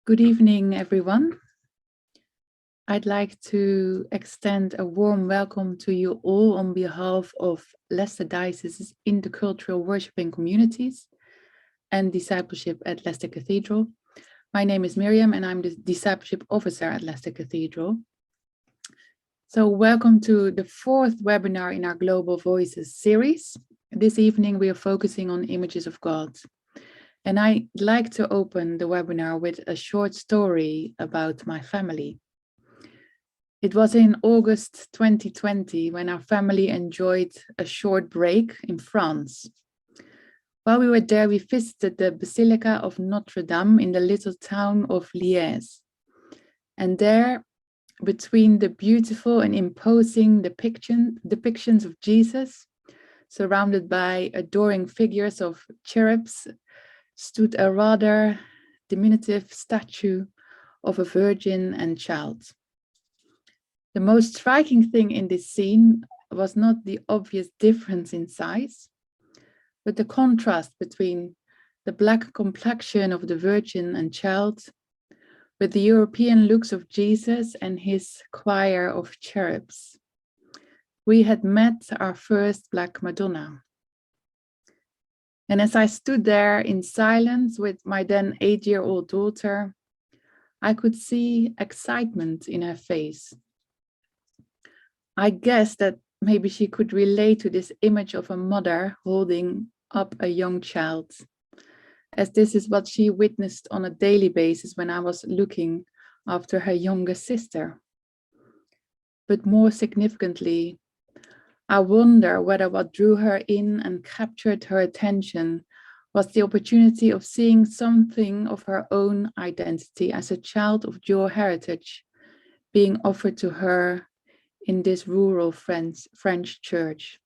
Good evening, everyone. I'd like to extend a warm welcome to you all on behalf of Leicester Diocese's intercultural worshiping communities and discipleship at Leicester Cathedral. My name is Miriam and I'm the discipleship officer at Leicester Cathedral. So welcome to the fourth webinar in our Global Voices series. This evening we are focusing on images of God. And I'd like to open the webinar with a short story about my family. It was in August 2020 when our family enjoyed a short break in France. While we were there, we visited the Basilica of Notre Dame in the little town of Leicester. And there, between the beautiful and imposing depictions of Jesus, surrounded by adoring figures of cherubs, stood a rather diminutive statue of a Virgin and Child. The most striking thing in this scene was not the obvious difference in size, but the contrast between the black complexion of the Virgin and Child with the European looks of Jesus and his choir of cherubs. We had met our first Black Madonna. And as I stood there in silence with my then 8-year-old daughter, I could see excitement in her face. I guessed that maybe she could relate to this image of a mother holding up a young child, as this is what she witnessed on a daily basis when I was looking after her younger sister. But more significantly, I wonder whether what drew her in and captured her attention was the opportunity of seeing something of her own identity as a child of dual heritage being offered to her in this rural French church.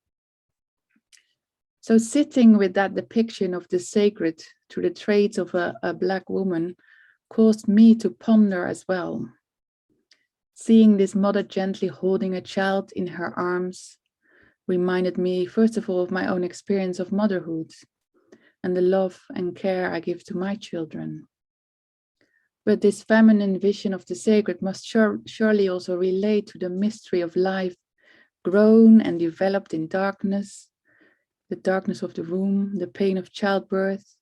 So sitting with that depiction of the sacred through the traits of a Black woman caused me to ponder as well. Seeing this mother gently holding a child in her arms reminded me, first of all, of my own experience of motherhood and the love and care I give to my children. But this feminine vision of the sacred must surely also relate to the mystery of life grown and developed in darkness, the darkness of the womb, the pain of childbirth,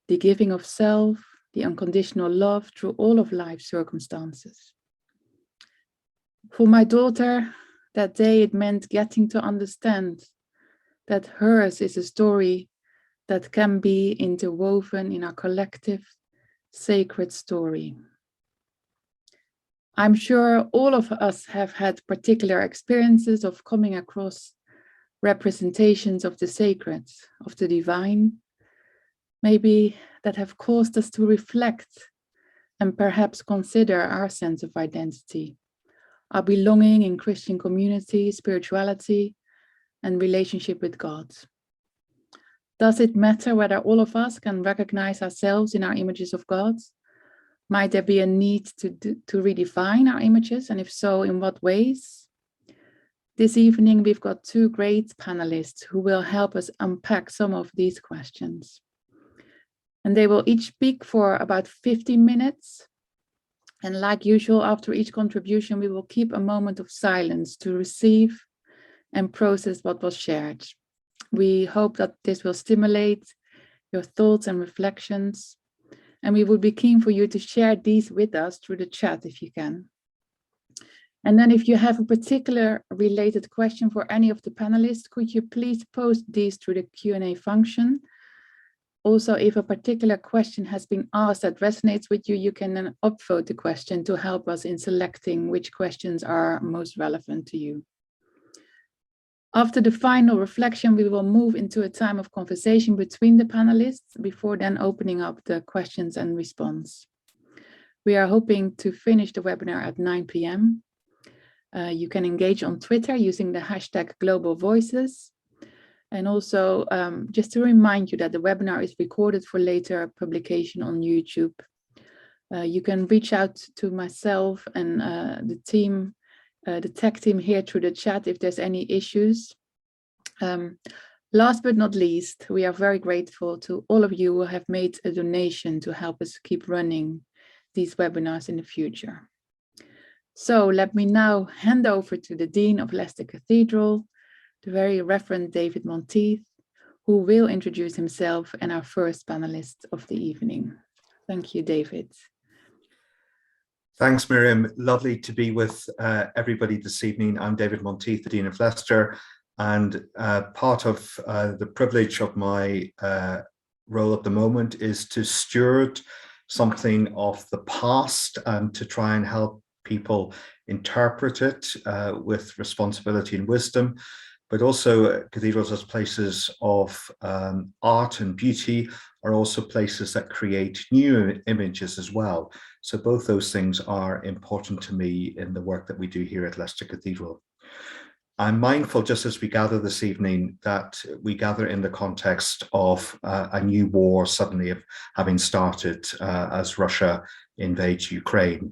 the giving of self, the unconditional love through all of life's circumstances. For my daughter, that day it meant getting to understand that hers is a story that can be interwoven in our collective sacred story. I'm sure all of us have had particular experiences of coming across representations of the sacred, of the divine, maybe that have caused us to reflect and perhaps consider our sense of identity, our belonging in Christian community, spirituality, and relationship with God. Does it matter whether all of us can recognize ourselves in our images of God? Might there be a need to redefine our images, and if so, in what ways? This evening, we've got two great panelists who will help us unpack some of these questions. And they will each speak for about 15 minutes. And like usual, after each contribution, we will keep a moment of silence to receive and process what was shared. We hope that this will stimulate your thoughts and reflections, and we would be keen for you to share these with us through the chat if you can. And then if you have a particular related question for any of the panelists, could you please post these through the Q&A function? Also, if a particular question has been asked that resonates with you, you can then upvote the question to help us in selecting which questions are most relevant to you. After the final reflection, we will move into a time of conversation between the panelists before then opening up the questions and response. We are hoping to finish the webinar at 9 p.m. You can engage on Twitter using the hashtag Global Voices. And also, just to remind you that the webinar is recorded for later publication on YouTube. You can reach out to myself and the team, the tech team here through the chat if there's any issues. Last but not least, we are very grateful to all of you who have made a donation to help us keep running these webinars in the future. So let me now hand over to the Dean of Leicester Cathedral, the very Reverend David Monteith, who will introduce himself and our first panelist of the evening. Thank you, David. Thanks, Miriam. Lovely to be with everybody this evening. I'm David Monteith, the Dean of Leicester, and part of the privilege of my role at the moment is to steward something of the past and to try and help people interpret it with responsibility and wisdom, but also cathedrals as places of art and beauty are also places that create new images as well. So both those things are important to me in the work that we do here at Leicester Cathedral. I'm mindful, just as we gather this evening, that we gather in the context of a new war suddenly having started as Russia invades Ukraine.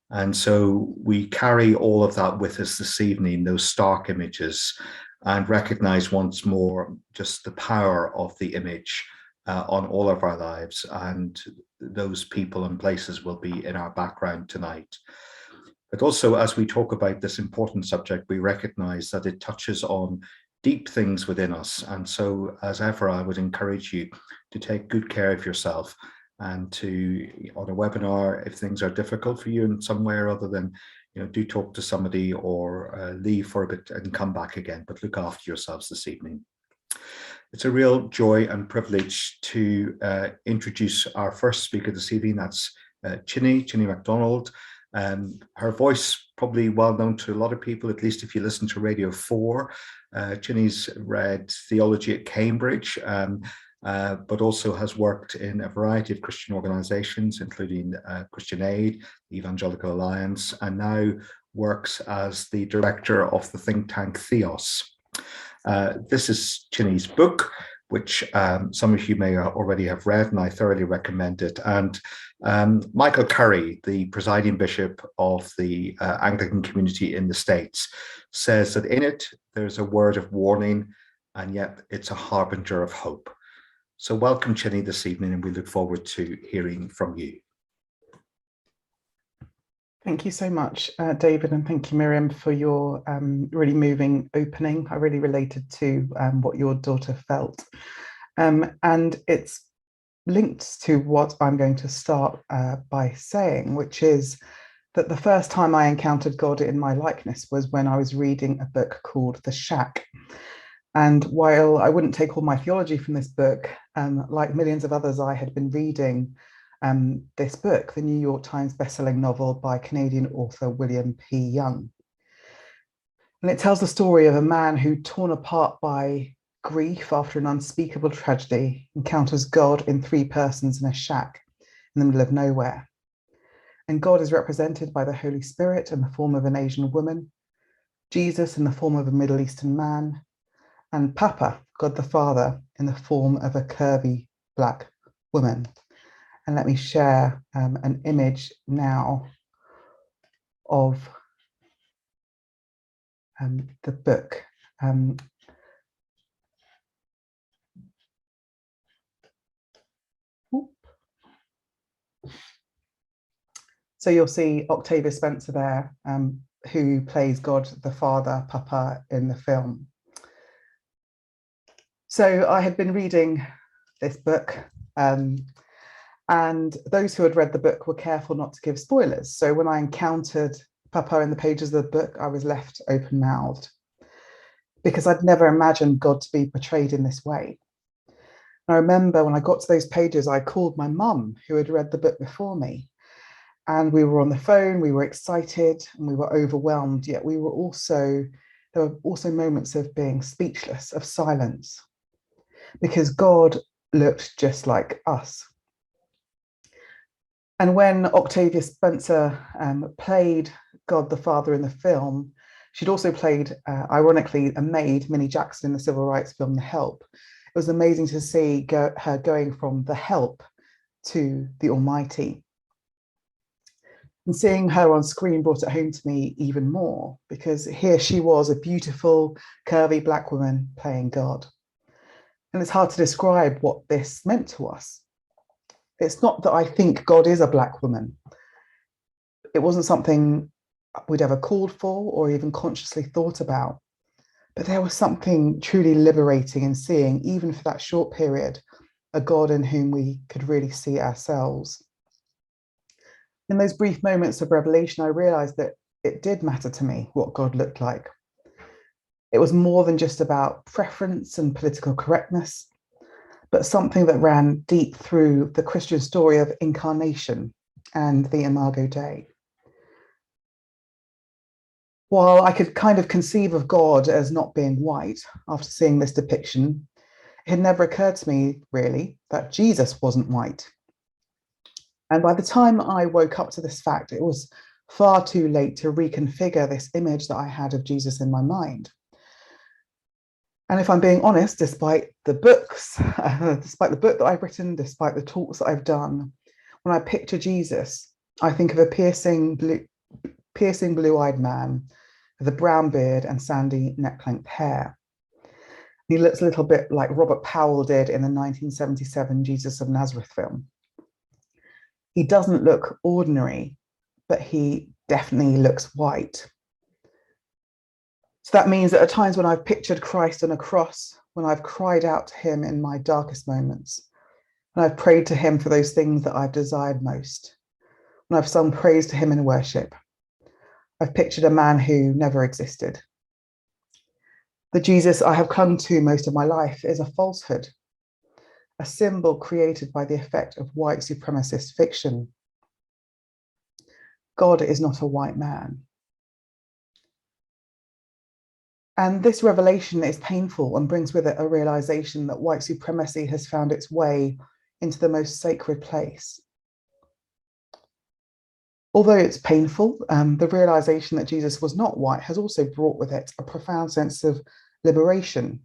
And so we carry all of that with us this evening, those stark images, and recognize once more just the power of the image on all of our lives. And those people and places will be in our background tonight. But also, as we talk about this important subject, we recognize that it touches on deep things within us. And so, as ever, I would encourage you to take good care of yourself and to, on a webinar, if things are difficult for you in some way or other, then do talk to somebody or leave for a bit and come back again, but look after yourselves this evening. It's a real joy and privilege to introduce our first speaker this evening. That's Chine McDonald. Her voice probably well known to a lot of people, at least if you listen to Radio 4. Chine's read theology at Cambridge, but also has worked in a variety of Christian organizations, including Christian Aid, the Evangelical Alliance, and now works as the director of the think tank Theos. This is Chine's book, which some of you may already have read, and I thoroughly recommend it. And Michael Curry, the presiding bishop of the Anglican community in the States, says that in it, there's a word of warning, and yet it's a harbinger of hope. So welcome, Chine, this evening, and we look forward to hearing from you. Thank you so much, David, and thank you, Miriam, for your really moving opening. I really related to what your daughter felt. And it's linked to what I'm going to start by saying, which is that the first time I encountered God in my likeness was when I was reading a book called The Shack. And while I wouldn't take all my theology from this book, like millions of others, I had been reading this book, the New York Times bestselling novel by Canadian author William P. Young. And it tells the story of a man who, torn apart by grief after an unspeakable tragedy, encounters God in three persons in a shack in the middle of nowhere. And God is represented by the Holy Spirit in the form of an Asian woman, Jesus in the form of a Middle Eastern man, and Papa, God the Father, in the form of a curvy black woman. And let me share an image now of the book. So you'll see Octavia Spencer there, who plays God the Father, Papa, in the film. So I had been reading this book, and those who had read the book were careful not to give spoilers. So when I encountered Papa in the pages of the book, I was left open-mouthed because I'd never imagined God to be portrayed in this way. And I remember when I got to those pages, I called my mum, who had read the book before me. And we were on the phone, we were excited, and we were overwhelmed, yet there were also moments of being speechless, of silence, because God looked just like us. And when Octavia Spencer played God the Father in the film, she'd also played, ironically, a maid, Minnie Jackson, in the civil rights film The Help. It was amazing to see her going from the help to the Almighty. And seeing her on screen brought it home to me even more, because here she was, a beautiful, curvy black woman playing God. And it's hard to describe what this meant to us. It's not that I think God is a black woman. It wasn't something we'd ever called for or even consciously thought about. But there was something truly liberating in seeing, even for that short period, a God in whom we could really see ourselves. In those brief moments of revelation, I realized that it did matter to me what God looked like. It was more than just about preference and political correctness, but something that ran deep through the Christian story of incarnation and the Imago Dei. While I could kind of conceive of God as not being white after seeing this depiction, it had never occurred to me, really, that Jesus wasn't white. And by the time I woke up to this fact, it was far too late to reconfigure this image that I had of Jesus in my mind. And if I'm being honest, despite the books, despite the book that I've written, despite the talks that I've done, when I picture Jesus, I think of a piercing blue-eyed man with a brown beard and sandy neck-length hair. He looks a little bit like Robert Powell did in the 1977 Jesus of Nazareth film. He doesn't look ordinary, but he definitely looks white. So that means that at times when I've pictured Christ on a cross, when I've cried out to him in my darkest moments, when I've prayed to him for those things that I've desired most, when I've sung praise to him in worship, I've pictured a man who never existed. The Jesus I have clung to most of my life is a falsehood, a symbol created by the effect of white supremacist fiction. God is not a white man. And this revelation is painful and brings with it a realization that white supremacy has found its way into the most sacred place. Although it's painful, the realization that Jesus was not white has also brought with it a profound sense of liberation,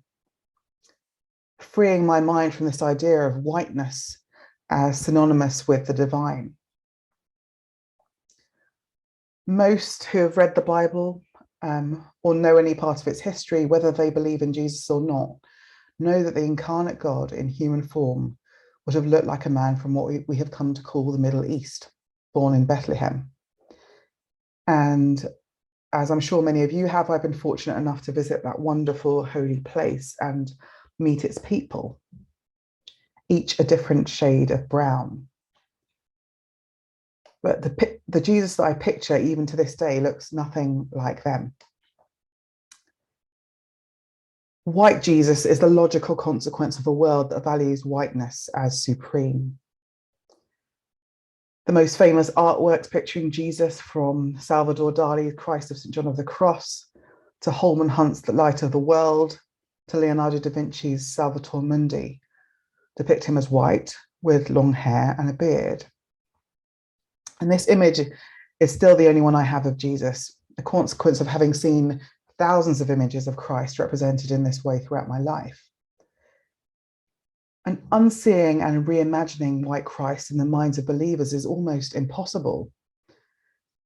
freeing my mind from this idea of whiteness as synonymous with the divine. Most who have read the Bible or know any part of its history, whether they believe in Jesus or not, know that the incarnate God in human form would have looked like a man from what we have come to call the Middle East, born in Bethlehem. And as I'm sure many of you have, I've been fortunate enough to visit that wonderful holy place and meet its people, each a different shade of brown. But the Jesus that I picture, even to this day, looks nothing like them. White Jesus is the logical consequence of a world that values whiteness as supreme. The most famous artworks picturing Jesus, from Salvador Dali's Christ of St. John of the Cross, to Holman Hunt's The Light of the World, to Leonardo da Vinci's Salvator Mundi, depict him as white with long hair and a beard. And this image is still the only one I have of Jesus, a consequence of having seen thousands of images of Christ represented in this way throughout my life. And unseeing and reimagining white Christ in the minds of believers is almost impossible,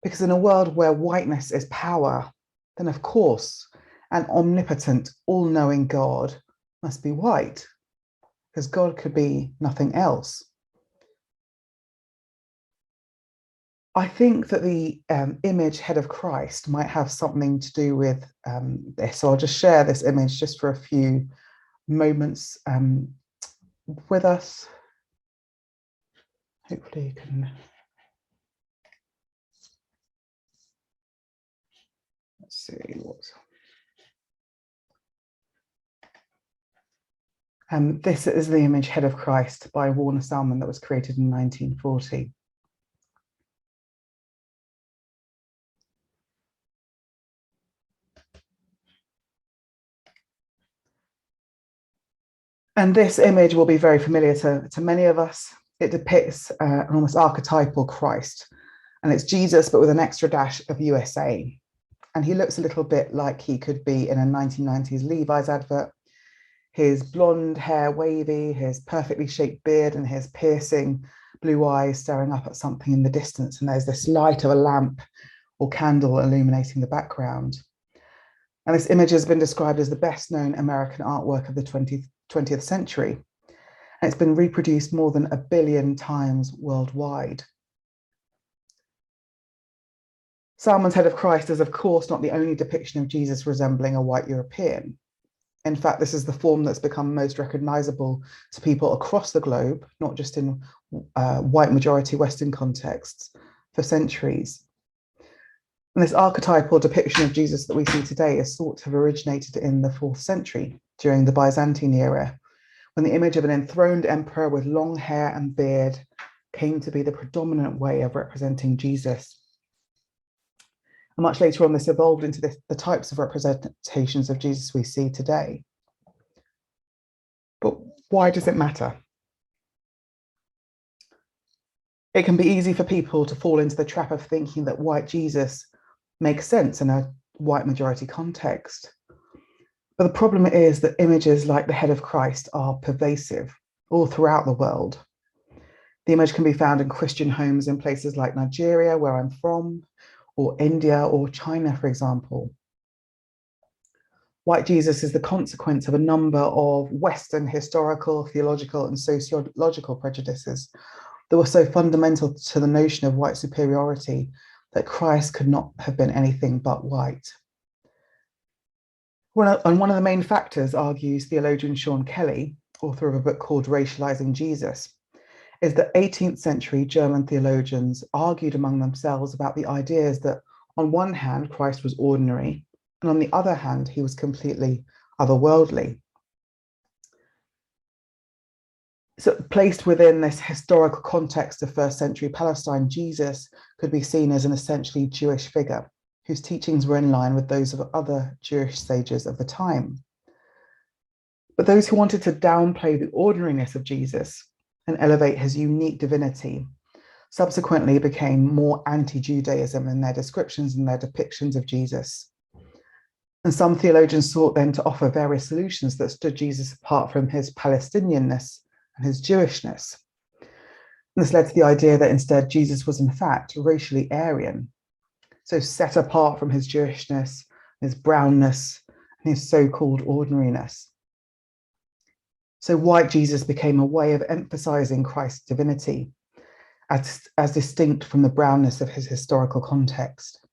because in a world where whiteness is power, then of course an omnipotent, all-knowing God must be white, because God could be nothing else. I think that the image head of Christ might have something to do with this. So I'll just share this image just for a few moments with us. Hopefully you can. Let's see what's. This is the image head of Christ by Warner Salmon that was created in 1940. And this image will be very familiar to many of us. It depicts an almost archetypal Christ, and it's Jesus, but with an extra dash of USA. And he looks a little bit like he could be in a 1990s Levi's advert. His blonde hair wavy, his perfectly shaped beard, and his piercing blue eyes staring up at something in the distance. And there's this light of a lamp or candle illuminating the background. And this image has been described as the best known American artwork of the 20th century. And it's been reproduced more than 1 billion times worldwide. Salmon's head of Christ is, of course, not the only depiction of Jesus resembling a white European. In fact, this is the form that's become most recognizable to people across the globe, not just in white majority Western contexts, for centuries. And this archetypal depiction of Jesus that we see today is thought to have originated in the 4th century, during the Byzantine era, when the image of an enthroned emperor with long hair and beard came to be the predominant way of representing Jesus. And much later on, this evolved into the types of representations of Jesus we see today. But why does it matter? It can be easy for people to fall into the trap of thinking that white Jesus makes sense in a white majority context. But the problem is that images like the head of Christ are pervasive all throughout the world. The image can be found in Christian homes in places like Nigeria, where I'm from, or India or China, for example. White Jesus is the consequence of a number of Western historical, theological, and sociological prejudices that were so fundamental to the notion of white superiority that Christ could not have been anything but white. And one of the main factors, argues theologian Sean Kelly, author of a book called Racializing Jesus, is that 18th century German theologians argued among themselves about the ideas that on one hand, Christ was ordinary, and on the other hand, he was completely otherworldly. So placed within this historical context of 1st century Palestine, Jesus could be seen as an essentially Jewish figure whose teachings were in line with those of other Jewish sages of the time. But those who wanted to downplay the ordinariness of Jesus and elevate his unique divinity subsequently became more anti-Judaism in their descriptions and their depictions of Jesus. And some theologians sought then to offer various solutions that stood Jesus apart from his Palestinianness and his Jewishness. And this led to the idea that instead Jesus was in fact racially Aryan, so set apart from his Jewishness, his brownness, and his so-called ordinariness. So white Jesus became a way of emphasizing Christ's divinity as distinct from the brownness of his historical context.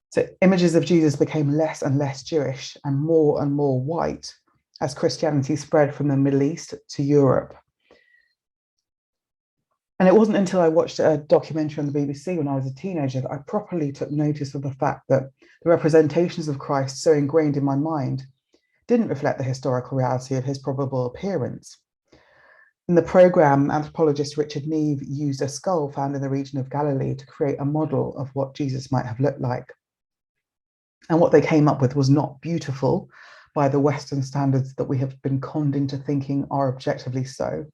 So images of Jesus became less and less Jewish and more white as Christianity spread from the Middle East to Europe. And it wasn't until I watched a documentary on the BBC when I was a teenager that I properly took notice of the fact that the representations of Christ so ingrained in my mind didn't reflect the historical reality of his probable appearance. In the programme, anthropologist Richard Neve used a skull found in the region of Galilee to create a model of what Jesus might have looked like. And what they came up with was not beautiful by the Western standards that we have been conned into thinking are objectively so.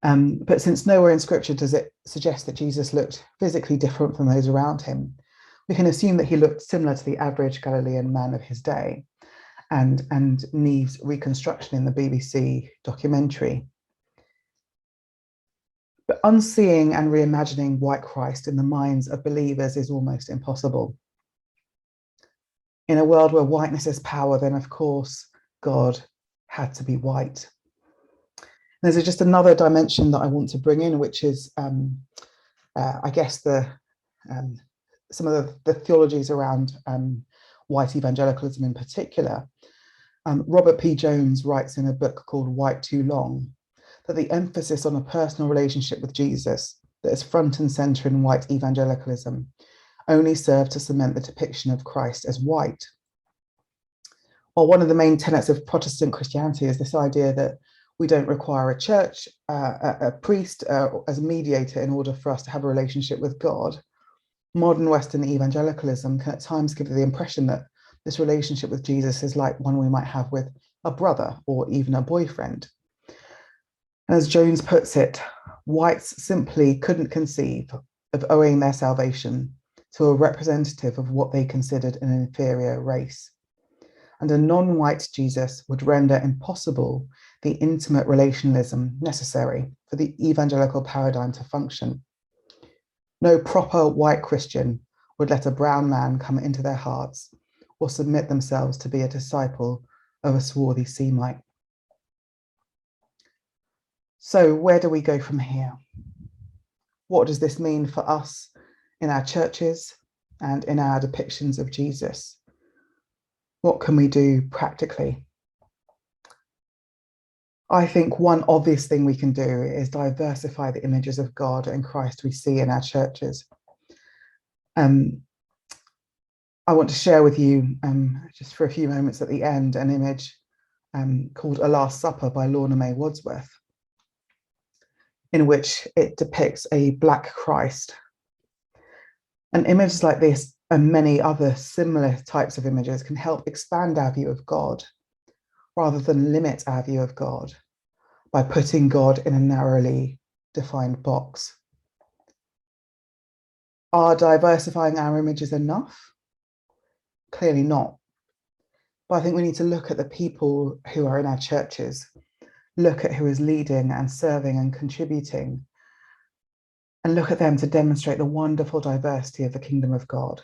But since nowhere in scripture does it suggest that Jesus looked physically different from those around him, we can assume that he looked similar to the average Galilean man of his day, and Neve's reconstruction in the BBC documentary. But unseeing and reimagining white Christ in the minds of believers is almost impossible. In a world where whiteness is power, then of course, God had to be white. And there's just another dimension that I want to bring in, which is, I guess, some of the theologies around white evangelicalism in particular. Robert P. Jones writes in a book called White Too Long that the emphasis on a personal relationship with Jesus that is front and center in white evangelicalism only served to cement the depiction of Christ as white. While one of the main tenets of Protestant Christianity is this idea that we don't require a church, a priest as a mediator in order for us to have a relationship with God, modern Western evangelicalism can at times give the impression that this relationship with Jesus is like one we might have with a brother or even a boyfriend. As Jones puts it, whites simply couldn't conceive of owing their salvation to a representative of what they considered an inferior race. And a non-white Jesus would render impossible the intimate relationalism necessary for the evangelical paradigm to function. No proper white Christian would let a brown man come into their hearts or submit themselves to be a disciple of a swarthy Semite. So where do we go from here? What does this mean for us in our churches, and in our depictions of Jesus. What can we do practically? I think one obvious thing we can do is diversify the images of God and Christ we see in our churches. I want to share with you, just for a few moments at the end, an image called A Last Supper by Lorna May Wadsworth, in which it depicts a Black Christ. And images like this and many other similar types of images can help expand our view of God rather than limit our view of God by putting God in a narrowly defined box. Are diversifying our images enough? Clearly not. But I think we need to look at the people who are in our churches, look at who is leading and serving and contributing, and look at them to demonstrate the wonderful diversity of the kingdom of God,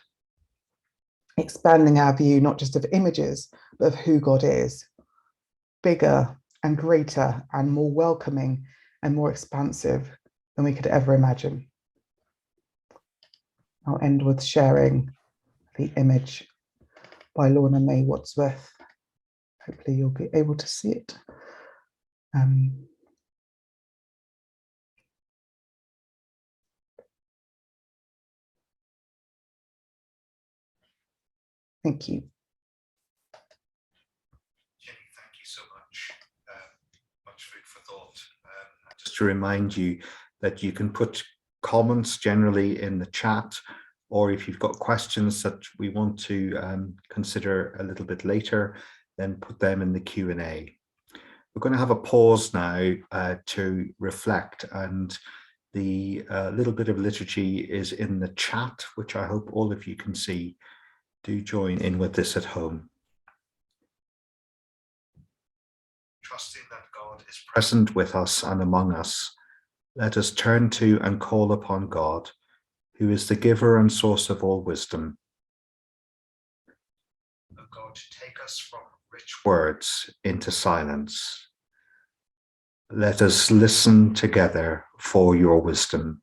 expanding our view not just of images, but of who God is, bigger and greater and more welcoming and more expansive than we could ever imagine. I'll end with sharing the image by Lorna May Wadsworth. Hopefully you'll be able to see it. Thank you. Jenny, thank you so much. Much food for thought. Just to remind you that you can put comments generally in the chat, or if you've got questions that we want to consider a little bit later, then put them in the Q&A. We're going to have a pause now to reflect, and the little bit of liturgy is in the chat, which I hope all of you can see. Do join in with this at home. Trusting that God is present with us and among us, let us turn to and call upon God, who is the giver and source of all wisdom. O God, take us from rich words into silence. Let us listen together for your wisdom.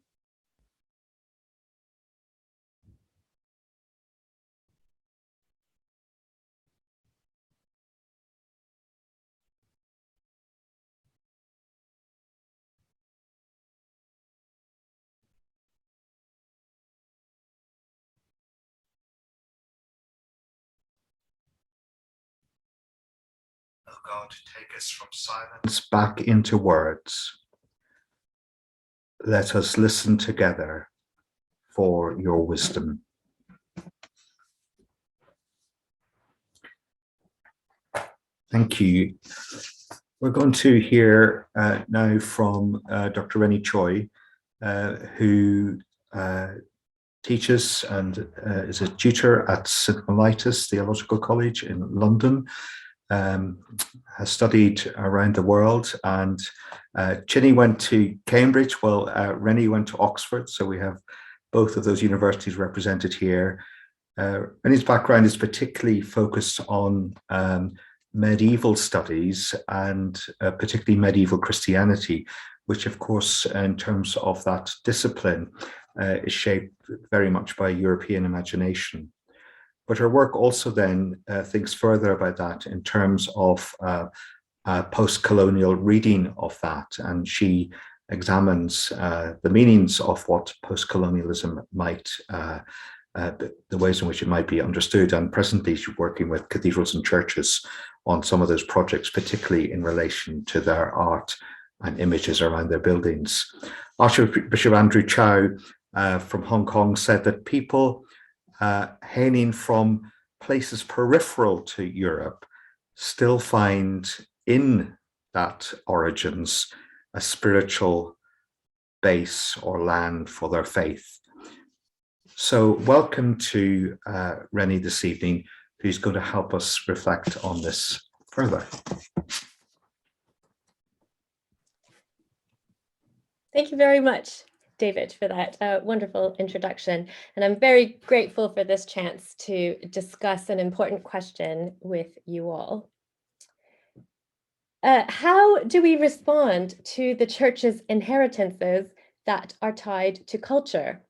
O God, take us from silence back into words. Let us listen together for your wisdom. Thank you. We're going to hear now from Dr. Renie Choy, who teaches and is a tutor at St. Monteith Theological College in London, has studied around the world, and Chine went to Cambridge, while Renie went to Oxford, so we have both of those universities represented here. Renie's background is particularly focused on medieval studies and particularly medieval Christianity, which of course in terms of that discipline is shaped very much by European imagination. But her work also then thinks further about that in terms of post-colonial reading of that, and she examines the meanings of what post-colonialism might, the ways in which it might be understood, and presently she's working with cathedrals and churches on some of those projects, particularly in relation to their art and images around their buildings. Archbishop Andrew Chow from Hong Kong said that people hailing from places peripheral to Europe still find in that origins a spiritual base or land for their faith. So welcome to Renie this evening, who's going to help us reflect on this further. Thank you very much, David, for that wonderful introduction. And I'm very grateful for this chance to discuss an important question with you all. How do we respond to the church's inheritances that are tied to culture?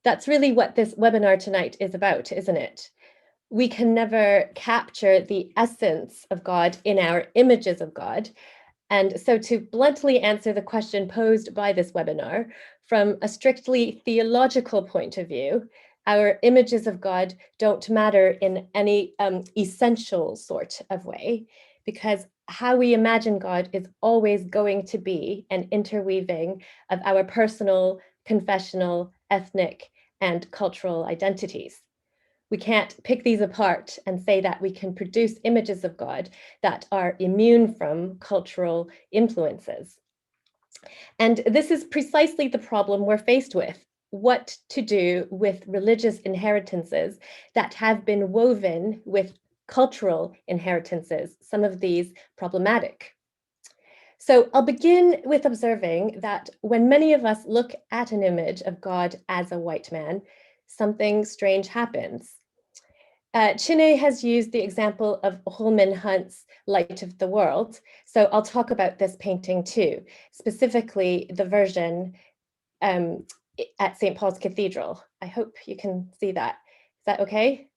That's really what this webinar tonight is about, isn't it? We can never capture the essence of God in our images of God. And so to bluntly answer the question posed by this webinar, from a strictly theological point of view, our images of God don't matter in any essential sort of way, because how we imagine God is always going to be an interweaving of our personal, confessional, ethnic, and cultural identities. We can't pick these apart and say that we can produce images of God that are immune from cultural influences. And this is precisely the problem we're faced with: what to do with religious inheritances that have been woven with cultural inheritances, some of these problematic. So I'll begin with observing that when many of us look at an image of God as a white man, something strange happens. Chine has used the example of Holman Hunt's Light of the World, so I'll talk about this painting too, specifically the version at St. Paul's Cathedral. I hope you can see that. Is that okay?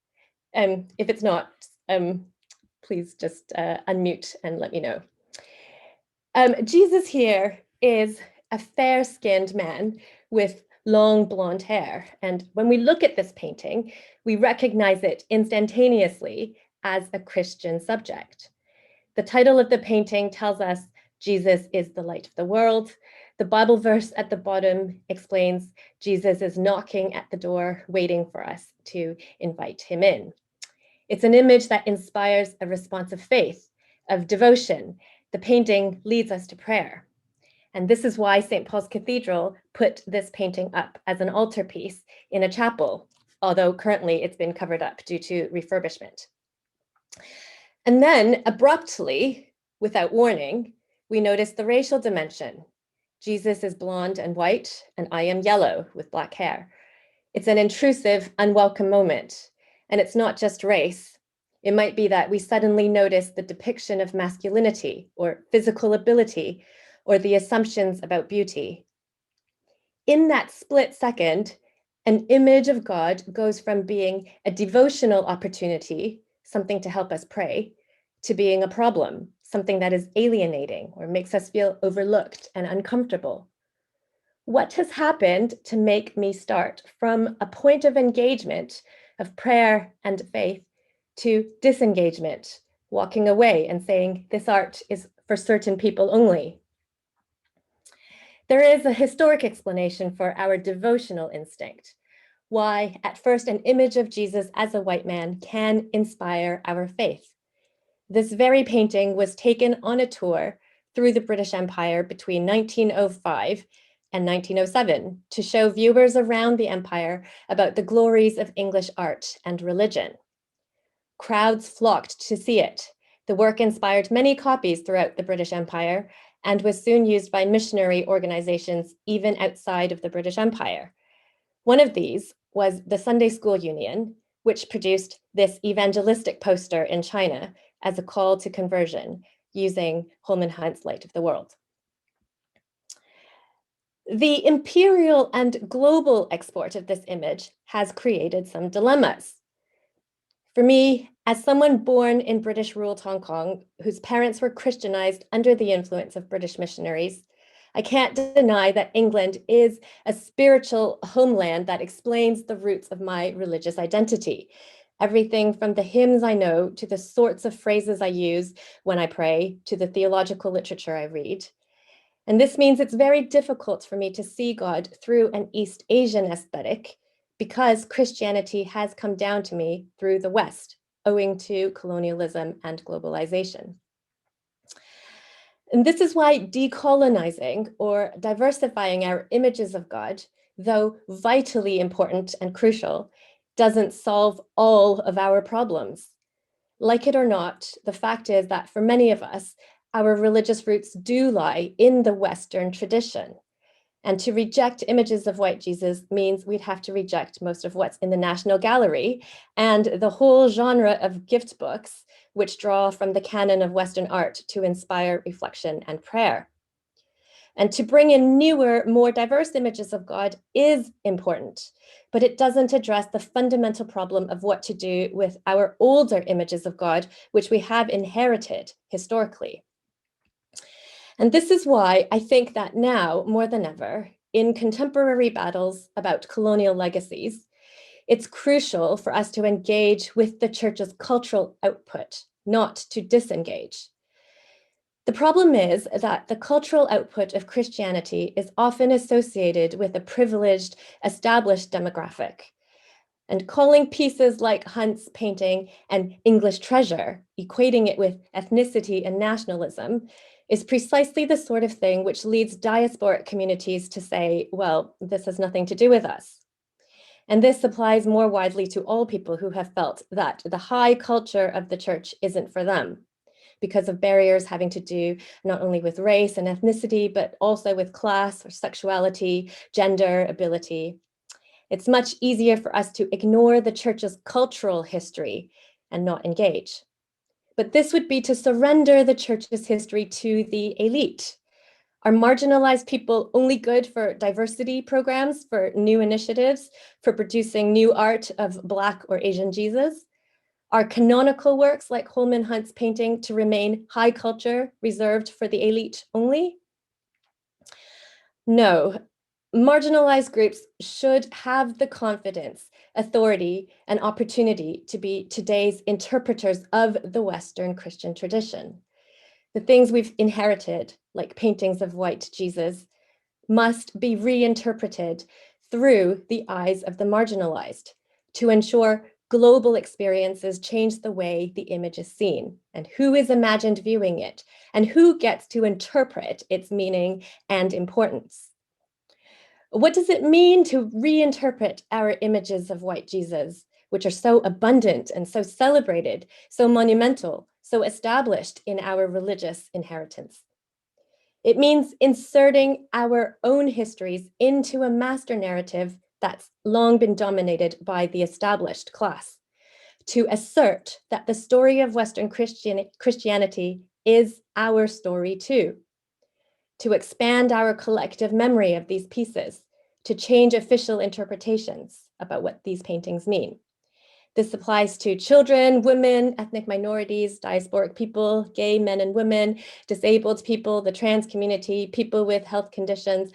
If it's not, please just unmute and let me know. Jesus here is a fair-skinned man with long blonde hair. And when we look at this painting, we recognize it instantaneously as a Christian subject. The title of the painting tells us Jesus is the light of the world. The Bible verse at the bottom explains Jesus is knocking at the door, waiting for us to invite him in. It's an image that inspires a response of faith, of devotion. The painting leads us to prayer. And this is why St. Paul's Cathedral put this painting up as an altarpiece in a chapel, although currently it's been covered up due to refurbishment. And then abruptly, without warning, we notice the racial dimension. Jesus is blonde and white, and I am yellow with black hair. It's an intrusive, unwelcome moment. And it's not just race. It might be that we suddenly notice the depiction of masculinity or physical ability, or the assumptions about beauty. In that split second, an image of God goes from being a devotional opportunity, something to help us pray, to being a problem, something that is alienating or makes us feel overlooked and uncomfortable. What has happened to make me start from a point of engagement, of prayer and faith, to disengagement, walking away and saying, this art is for certain people only? There is a historic explanation for our devotional instinct, why at first an image of Jesus as a white man can inspire our faith. This very painting was taken on a tour through the British Empire between 1905 and 1907 to show viewers around the empire about the glories of English art and religion. Crowds flocked to see it. The work inspired many copies throughout the British Empire and was soon used by missionary organizations even outside of the British Empire. One of these was the Sunday School Union, which produced this evangelistic poster in China as a call to conversion using Holman Hunt's Light of the World. The imperial and global export of this image has created some dilemmas. For me, as someone born in British-ruled Hong Kong, whose parents were Christianized under the influence of British missionaries, I can't deny that England is a spiritual homeland that explains the roots of my religious identity. Everything from the hymns I know, to the sorts of phrases I use when I pray, to the theological literature I read. And this means it's very difficult for me to see God through an East Asian aesthetic, because Christianity has come down to me through the West, owing to colonialism and globalization. And this is why decolonizing or diversifying our images of God, though vitally important and crucial, doesn't solve all of our problems. Like it or not, the fact is that for many of us, our religious roots do lie in the Western tradition. And to reject images of white Jesus means we'd have to reject most of what's in the National Gallery and the whole genre of gift books, which draw from the canon of Western art to inspire reflection and prayer. And to bring in newer, more diverse images of God is important, but it doesn't address the fundamental problem of what to do with our older images of God, which we have inherited historically. And this is why I think that now, more than ever, in contemporary battles about colonial legacies, it's crucial for us to engage with the church's cultural output, not to disengage. The problem is that the cultural output of Christianity is often associated with a privileged, established demographic. And calling pieces like Hunt's painting an English treasure, equating it with ethnicity and nationalism, is precisely the sort of thing which leads diasporic communities to say, well, this has nothing to do with us. And this applies more widely to all people who have felt that the high culture of the church isn't for them, because of barriers having to do not only with race and ethnicity, but also with class or sexuality, gender, ability. It's much easier for us to ignore the church's cultural history and not engage. But this would be to surrender the church's history to the elite. Are marginalized people only good for diversity programs, for new initiatives, for producing new art of Black or Asian Jesus? Are canonical works like Holman Hunt's painting to remain high culture, reserved for the elite only? No, marginalized groups should have the confidence, authority, and opportunity to be today's interpreters of the Western Christian tradition. The things we've inherited, like paintings of white Jesus, must be reinterpreted through the eyes of the marginalized to ensure global experiences change the way the image is seen and who is imagined viewing it and who gets to interpret its meaning and importance. What does it mean to reinterpret our images of white Jesus, which are so abundant and so celebrated, so monumental, so established in our religious inheritance? It means inserting our own histories into a master narrative that's long been dominated by the established class, to assert that the story of Western Christianity is our story too, to expand our collective memory of these pieces, to change official interpretations about what these paintings mean. This applies to children, women, ethnic minorities, diasporic people, gay men and women, disabled people, the trans community, people with health conditions.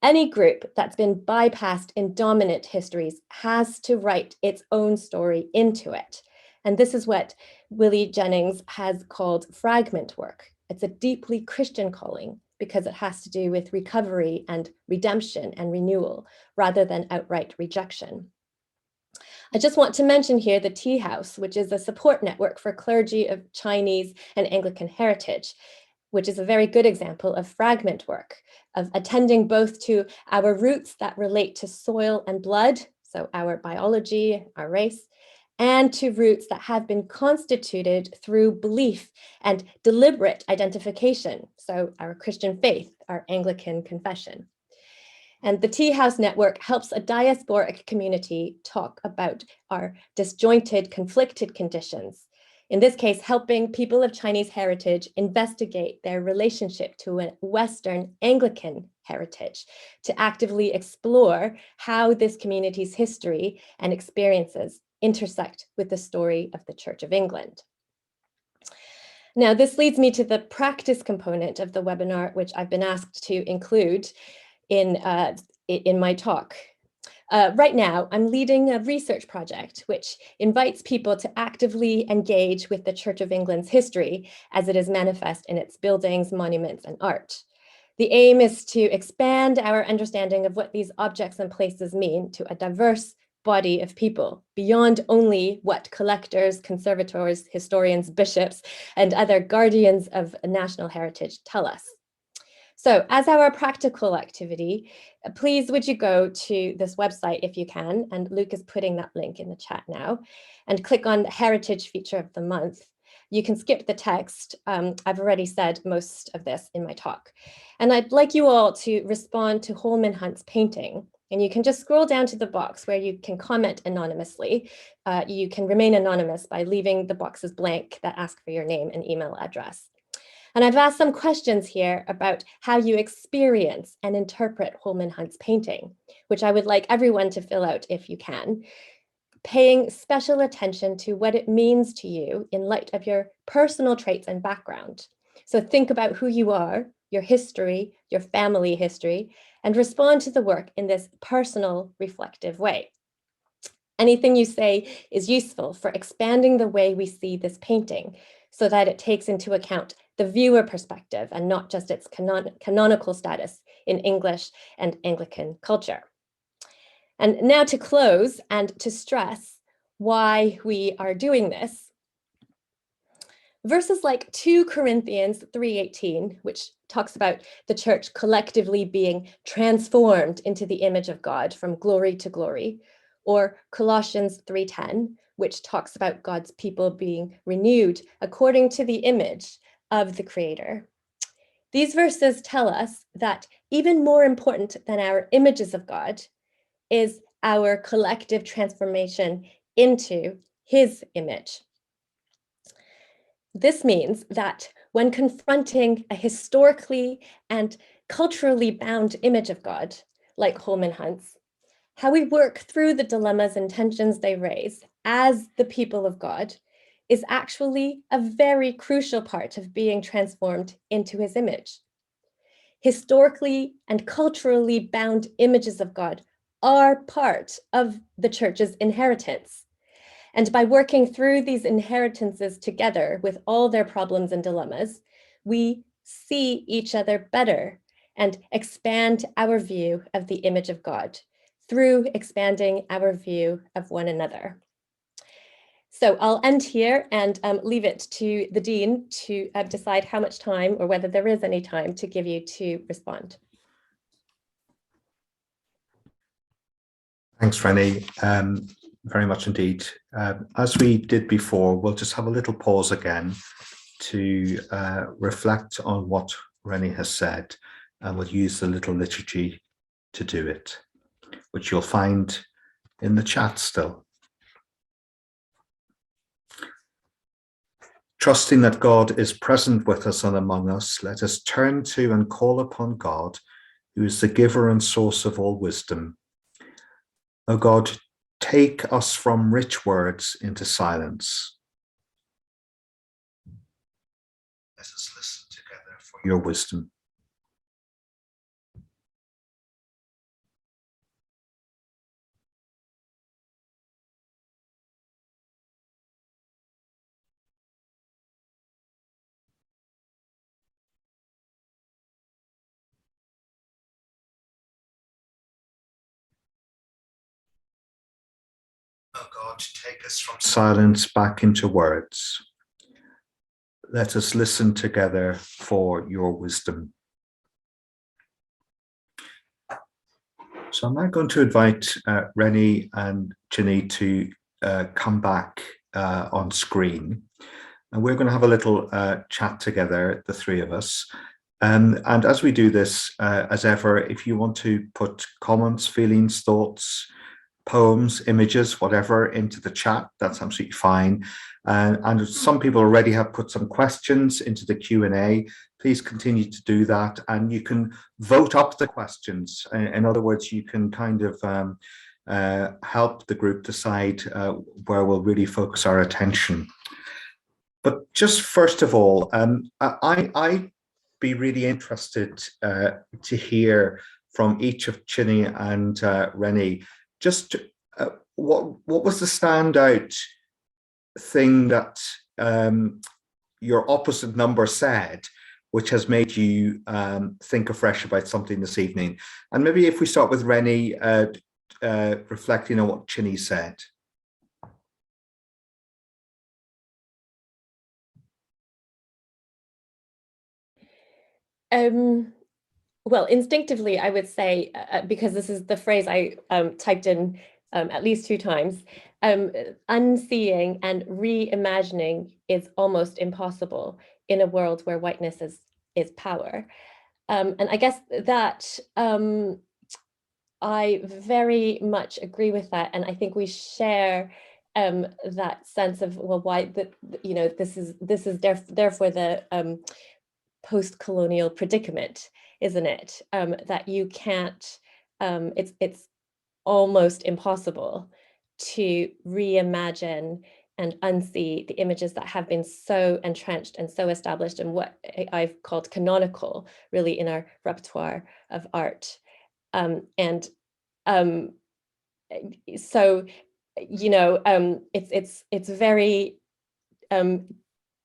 Any group that's been bypassed in dominant histories has to write its own story into it. And this is what Willie Jennings has called fragment work. It's a deeply Christian calling because it has to do with recovery and redemption and renewal rather than outright rejection. I just want to mention here the Tea House, which is a support network for clergy of Chinese and Anglican heritage, which is a very good example of fragment work, of attending both to our roots that relate to soil and blood, so our biology, our race, and to roots that have been constituted through belief and deliberate identification, so our Christian faith, our Anglican confession. And the Tea House Network helps a diasporic community talk about our disjointed, conflicted conditions. In this case, helping people of Chinese heritage investigate their relationship to a Western Anglican heritage, to actively explore how this community's history and experiences intersect with the story of the Church of England. Now, this leads me to the practice component of the webinar, which I've been asked to include in my talk. Right now, I'm leading a research project which invites people to actively engage with the Church of England's history as it is manifest in its buildings, monuments, and art. The aim is to expand our understanding of what these objects and places mean to a diverse body of people beyond only what collectors, conservators, historians, bishops, and other guardians of national heritage tell us. So as our practical activity, please would you go to this website if you can, and Luke is putting that link in the chat now, and click on the Heritage Feature of the Month. You can skip the text. I've already said most of this in my talk. And I'd like you all to respond to Holman Hunt's painting. And you can just scroll down to the box where you can comment anonymously. You can remain anonymous by leaving the boxes blank that ask for your name and email address. And I've asked some questions here about how you experience and interpret Holman Hunt's painting, which I would like everyone to fill out if you can, paying special attention to what it means to you in light of your personal traits and background. So think about who you are, your history, your family history, and respond to the work in this personal, reflective way. Anything you say is useful for expanding the way we see this painting so that it takes into account the viewer perspective and not just its canonical status in English and Anglican culture. And now to close and to stress why we are doing this. Verses like 2 Corinthians 3:18, which talks about the church collectively being transformed into the image of God from glory to glory, or Colossians 3:10, which talks about God's people being renewed according to the image of the Creator. These verses tell us that even more important than our images of God is our collective transformation into His image. This means that when confronting a historically and culturally bound image of God, like Holman Hunt's, how we work through the dilemmas and tensions they raise as the people of God is actually a very crucial part of being transformed into His image. Historically and culturally bound images of God are part of the church's inheritance. And by working through these inheritances together with all their problems and dilemmas, we see each other better and expand our view of the image of God through expanding our view of one another. So I'll end here and leave it to the Dean to decide how much time, or whether there is any time, to give you to respond. Thanks, Renie. Very much indeed. As we did before, we'll just have a little pause again to reflect on what Renie has said, and we'll use the little liturgy to do it, which you'll find in the chat still. Trusting that God is present with us and among us, let us turn to and call upon God, who is the giver and source of all wisdom. O God, take us from rich words into silence. Let us listen together for your wisdom. O God, take us from silence back into words. Let us listen together for your wisdom. So I'm now going to invite Renie and Chine to come back on screen. And we're going to have a little chat together, the three of us. And as we do this, as ever, if you want to put comments, feelings, thoughts, poems, images, whatever, into the chat, that's absolutely fine. And some people already have put some questions into the Q&A. Please continue to do that, and you can vote up the questions. In other words, you can kind of help the group decide where we'll really focus our attention. But just first of all, I'd be really interested to hear from each of Chine and Renie. Just what was the standout thing that your opposite number said, which has made you think afresh about something this evening? And maybe if we start with Renie, reflecting on what Chine said. Well, instinctively, I would say, because this is the phrase I typed in at least 2 times, unseeing and reimagining is almost impossible in a world where whiteness is power. And I guess that I very much agree with that, and I think we share that sense of, well, why that, you know, this is therefore the post-colonial predicament, isn't it? That you can't, it's almost impossible to reimagine and unsee the images that have been so entrenched and so established in what I've called canonical, really, in our repertoire of art. So, you know, it's very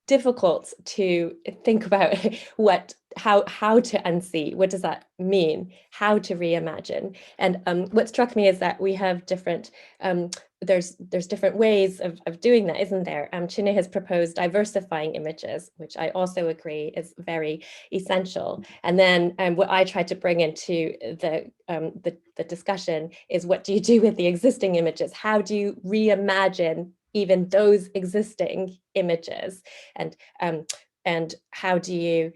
difficult to think about how to unsee. What does that mean? How to reimagine? And what struck me is that we have different there's different ways of doing that, isn't there? Chine has proposed diversifying images, which I also agree is very essential. And then what I tried to bring into the discussion is, what do you do with the existing images? How do you reimagine even those existing images, and how do you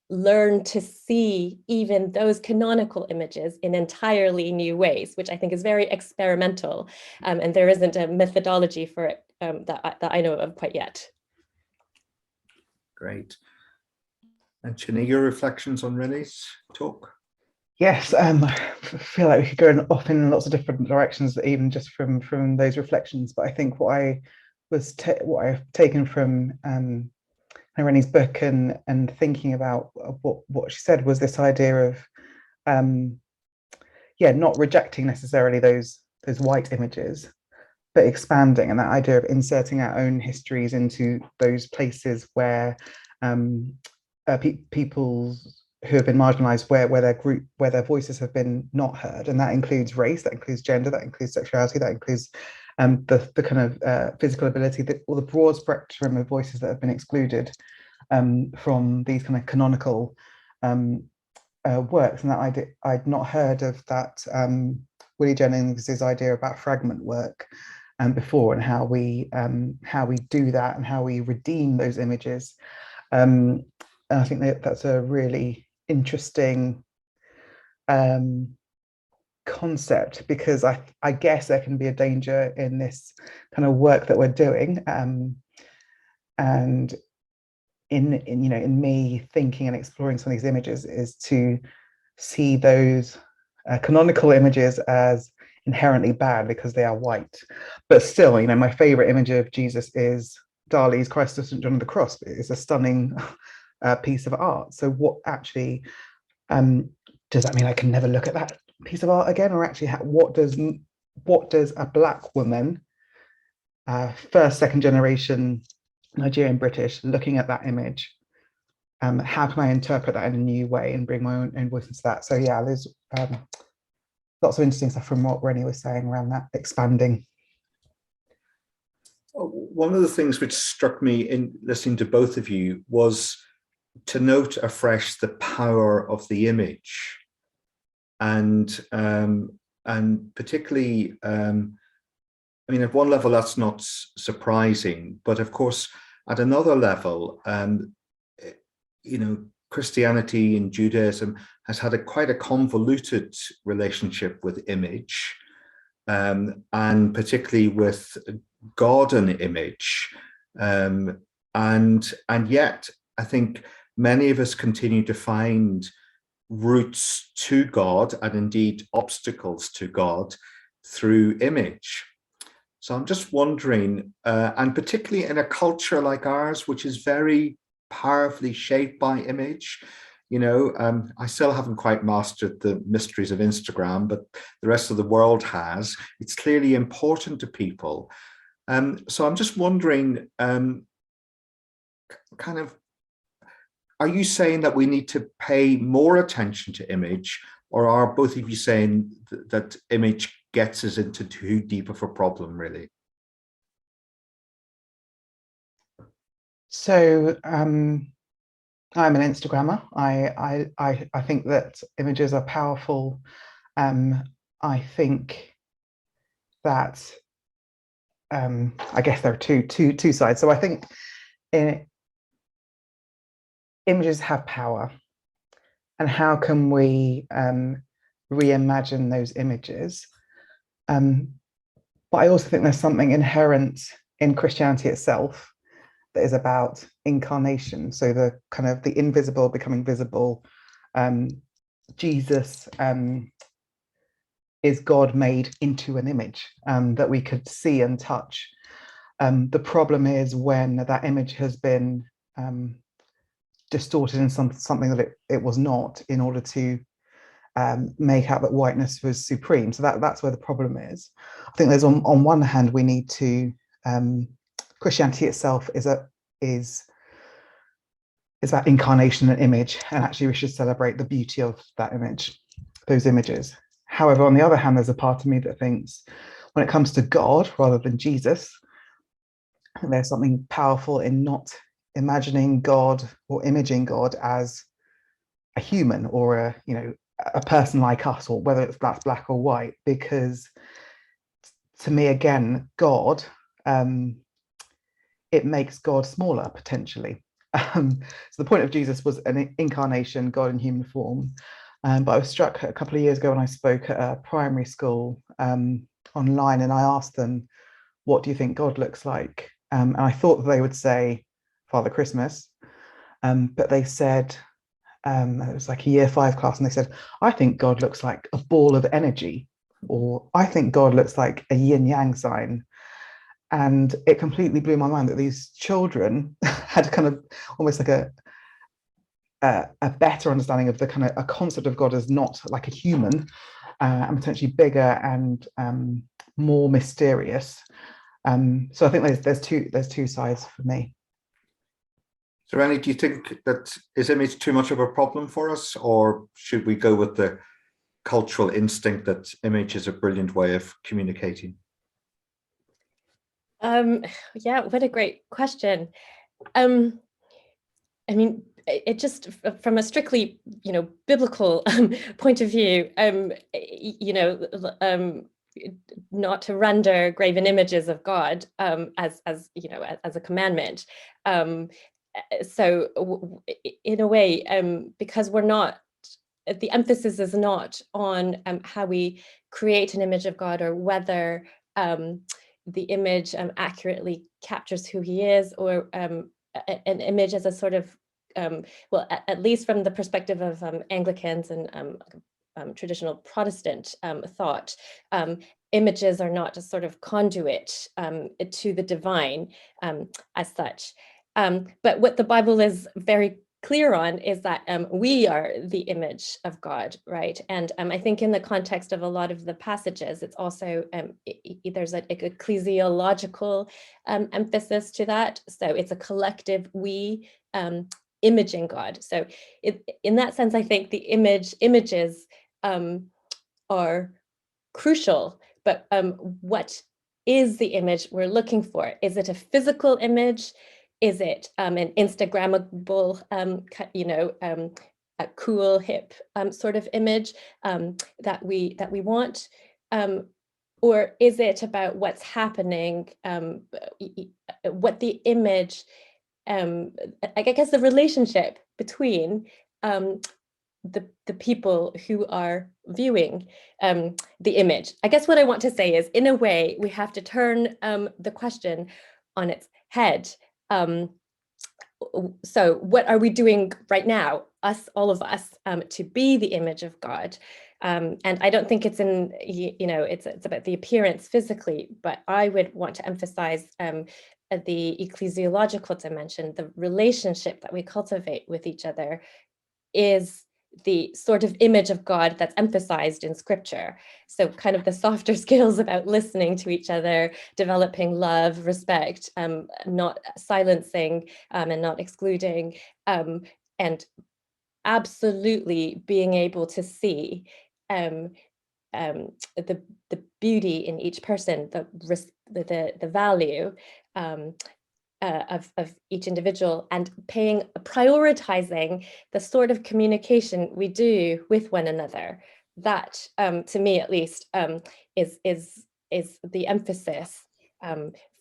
learn to see even those canonical images in entirely new ways, which I think is very experimental, and there isn't a methodology for it that I know of quite yet. Great. And Chine, your reflections on Renie's talk? Yes, I feel like we could go off in lots of different directions, even just from those reflections. But I think what I've taken from Renie's book and thinking about what she said was this idea of not rejecting necessarily those white images, but expanding, and that idea of inserting our own histories into those places where people's who have been marginalized, where their voices have been not heard, and that includes race, that includes gender, that includes sexuality, that includes the kind of physical ability, or the broad spectrum of voices that have been excluded from these kind of canonical works. And that I'd not heard of that Willie Jennings's idea about fragment work before, and how we do that and how we redeem those images. And I think that's a really interesting concept, because I guess there can be a danger in this kind of work that we're doing, and in me thinking and exploring some of these images, is to see those canonical images as inherently bad because they are white. But still, my favorite image of Jesus is Dali's Christ of St. John of the Cross. It's a stunning piece of art. So what actually does that mean? I can never look at that piece of art again? Or actually, what does a Black woman, first, second generation Nigerian British, looking at that image, how can I interpret that in a new way and bring my own voice into that? So yeah, there's lots of interesting stuff from what Renie was saying around that expanding. One of the things which struck me in listening to both of you was to note afresh the power of the image, and particularly, at one level that's not surprising, but of course at another level, Christianity and Judaism has had quite a convoluted relationship with image, and particularly with God and image, and yet I think many of us continue to find routes to God, and indeed obstacles to God, through image. So I'm just wondering, and particularly in a culture like ours, which is very powerfully shaped by image, I still haven't quite mastered the mysteries of Instagram, but the rest of the world has. It's clearly important to people. So I'm just wondering, are you saying that we need to pay more attention to image, or are both of you saying that image gets us into too deep of a problem, really? So I'm an Instagrammer. I think that images are powerful. I think that I guess there are two sides. So I think images have power, and how can we reimagine those images? But I also think there's something inherent in Christianity itself, that is about incarnation. So the kind of the invisible becoming visible. Jesus is God made into an image that we could see and touch. The problem is when that image has been distorted in something that it was not, in order to make out that whiteness was supreme. So that's where the problem is. I think there's on one hand, we need to Christianity itself is about incarnation and image, and actually we should celebrate the beauty of that image, those images. However, on the other hand, there's a part of me that thinks when it comes to God rather than Jesus, there's something powerful in not imagining God or imaging God as a human or a person like us, or whether that's black or white, because to me, again, God, it makes God smaller potentially. So the point of Jesus was an incarnation, God in human form. But I was struck a couple of years ago when I spoke at a primary school online, and I asked them, what do you think God looks like? And I thought that they would say Father Christmas, but they said, it was like a year 5 class, and they said, I think God looks like a ball of energy, or I think God looks like a yin yang sign. And it completely blew my mind that these children had kind of almost like a better understanding of the kind of a concept of God as not like a human, and potentially bigger and more mysterious. So I think there's two sides for me. So Renie, do you think that is image too much of a problem for us, or should we go with the cultural instinct that image is a brilliant way of communicating? Yeah, what a great question. I mean, it just from a strictly, biblical point of view, not to render graven images of God as a commandment. So in a way, because we're not, the emphasis is not on how we create an image of God, or whether the image accurately captures who he is, or an image as a sort of, well, at least from the perspective of Anglicans and traditional Protestant thought, images are not a sort of conduit to the divine as such. But what the Bible is very clear on is that we are the image of God, right? And I think in the context of a lot of the passages, it's also, there's an ecclesiological emphasis to that. So it's a collective we imaging God. So in that sense, I think the images are crucial, but what is the image we're looking for? Is it a physical image? Is it an Instagrammable, a cool, hip sort of image that we want? Or is it about what's happening, what the image, I guess the relationship between the people who are viewing the image? I guess what I want to say is, in a way, we have to turn the question on its head. So what are we doing right now, all of us, to be the image of God? And I don't think it's it's about the appearance physically, but I would want to emphasize the ecclesiological dimension, the relationship that we cultivate with each other is the sort of image of God that's emphasized in scripture. So kind of the softer skills about listening to each other, developing love, respect, not silencing and not excluding, and absolutely being able to see the beauty in each person, the value of each individual, and prioritizing the sort of communication we do with one another. That, to me at least, is the emphasis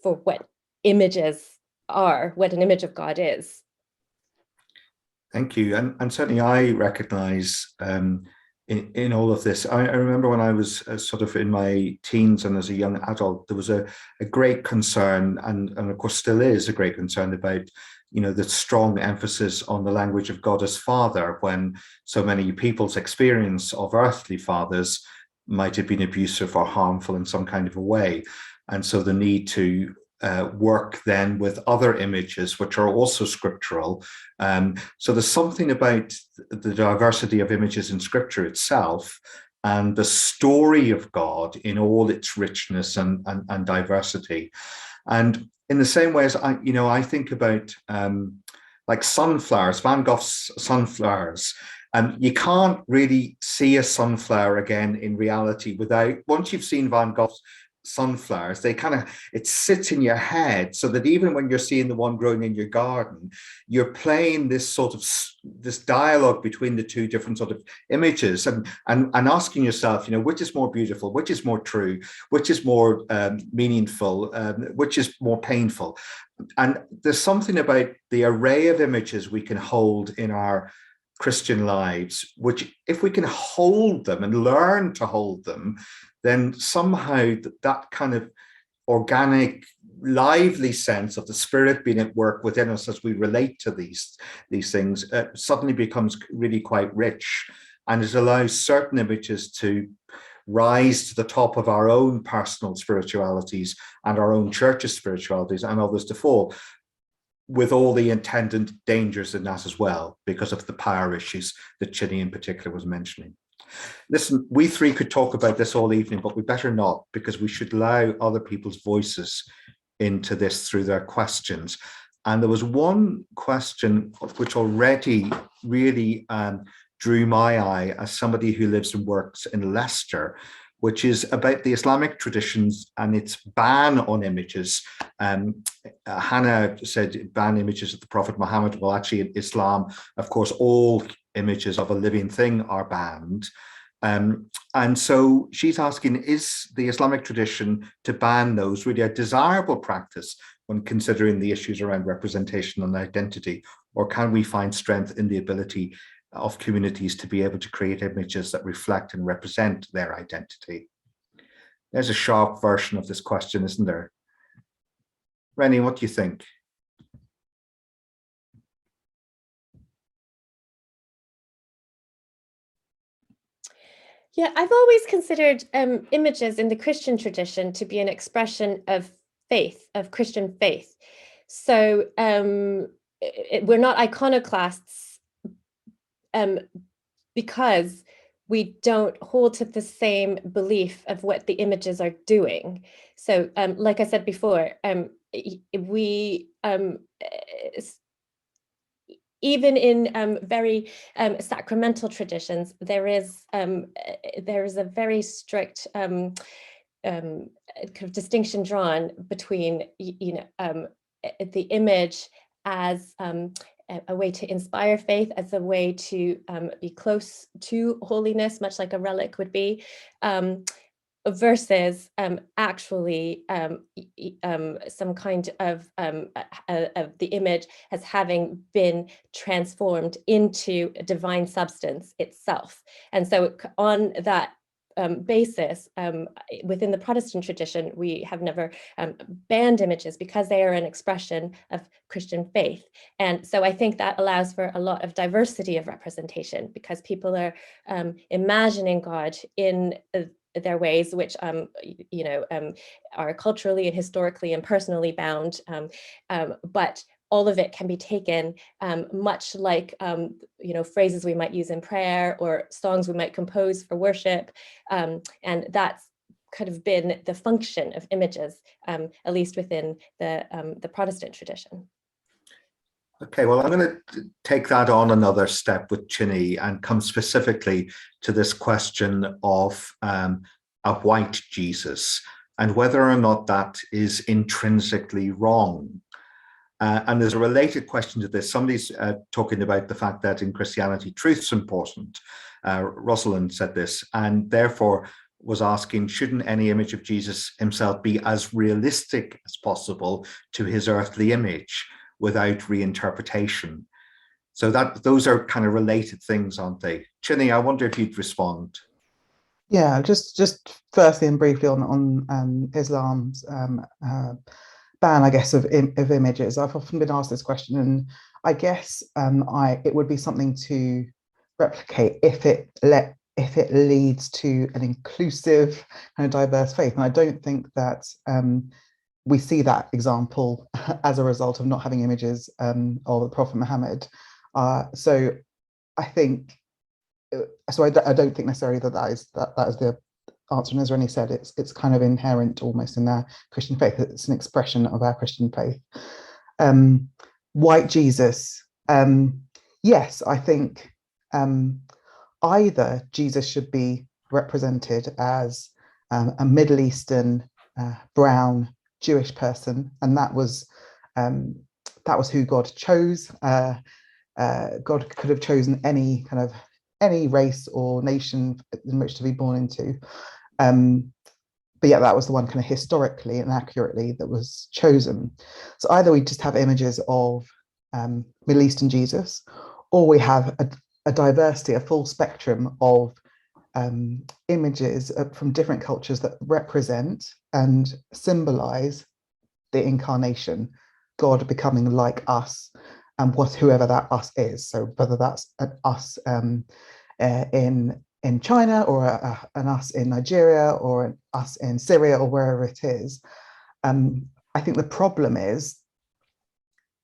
for what images are, what an image of God is. Thank you. And certainly I recognize in all of this. I remember when I was sort of in my teens and as a young adult, there was a great concern, and of course still is a great concern about, the strong emphasis on the language of God as Father, when so many people's experience of earthly fathers might have been abusive or harmful in some kind of a way. And so the need to work then with other images which are also scriptural. So there's something about the diversity of images in scripture itself and the story of God in all its richness and diversity. And in the same way as I think about like sunflowers, Van Gogh's sunflowers, and you can't really see a sunflower again in reality without, once you've seen Van Gogh's sunflowers, it sits in your head, so that even when you're seeing the one growing in your garden, you're playing this dialogue between the two different sort of images, and asking yourself, which is more beautiful, which is more true, which is more meaningful, which is more painful. And there's something about the array of images we can hold in our Christian lives, which if we can hold them and learn to hold them, then somehow that kind of organic, lively sense of the Spirit being at work within us as we relate to these things suddenly becomes really quite rich, and it allows certain images to rise to the top of our own personal spiritualities and our own church's spiritualities, and others to fall, with all the attendant dangers in that as well, because of the power issues that Chine in particular was mentioning. Listen, we three could talk about this all evening, but we better not, because we should allow other people's voices into this through their questions. And there was one question which already really drew my eye as somebody who lives and works in Leicester, which is about the Islamic traditions and its ban on images. Hannah said ban images of the Prophet Muhammad. Well, actually in Islam, of course, all images of a living thing are banned. And so she's asking, is the Islamic tradition to ban those really a desirable practice when considering the issues around representation and identity? Or can we find strength in the ability of communities to be able to create images that reflect and represent their identity? There's a sharp version of this question, isn't there? Renie, what do you think? Yeah, I've always considered images in the Christian tradition to be an expression of faith, of Christian faith. So we're not iconoclasts because we don't hold to the same belief of what the images are doing. So like I said before, we even in very sacramental traditions, there is a very strict kind of distinction drawn between the image as a way to inspire faith, as a way to be close to holiness, much like a relic would be, versus actually some kind of the image as having been transformed into a divine substance itself. And so on that basis, within the Protestant tradition, we have never banned images because they are an expression of Christian faith. And so I think that allows for a lot of diversity of representation, because people are imagining God in their ways, which are culturally and historically and personally bound, but all of it can be taken much like phrases we might use in prayer or songs we might compose for worship, and that's kind of been the function of images, at least within the Protestant tradition. Okay, well, I'm going to take that on another step with Chine and come specifically to this question of a white Jesus and whether or not that is intrinsically wrong. And there's a related question to this. Somebody's talking about the fact that in Christianity, truth's important. Rosalind said this, and therefore was asking, shouldn't any image of Jesus himself be as realistic as possible to his earthly image without reinterpretation? So that those are kind of related things, aren't they? Chine, I wonder if you'd respond. Yeah, just firstly and briefly on Islam's ban, I guess, of images. I've often been asked this question, and I guess it would be something to replicate if it leads to an inclusive and a diverse faith. And I don't think that we see that example as a result of not having images of the Prophet Muhammad. So I think. So I don't think necessarily that is the answer. And as Renie said, it's kind of inherent almost in our Christian faith. It's an expression of our Christian faith. White Jesus. Yes, I think either Jesus should be represented as a Middle Eastern brown Jewish person, and that was who God chose. God could have chosen any race or nation in which to be born into. But yeah, that was the one kind of historically and accurately that was chosen. So either we just have images of Middle Eastern Jesus, or we have a diversity, a full spectrum of images from different cultures that represent and symbolize the incarnation, God becoming like us, and whoever that us is. So whether that's an us in China, or an us in Nigeria, or an us in Syria, or wherever it is. I think the problem is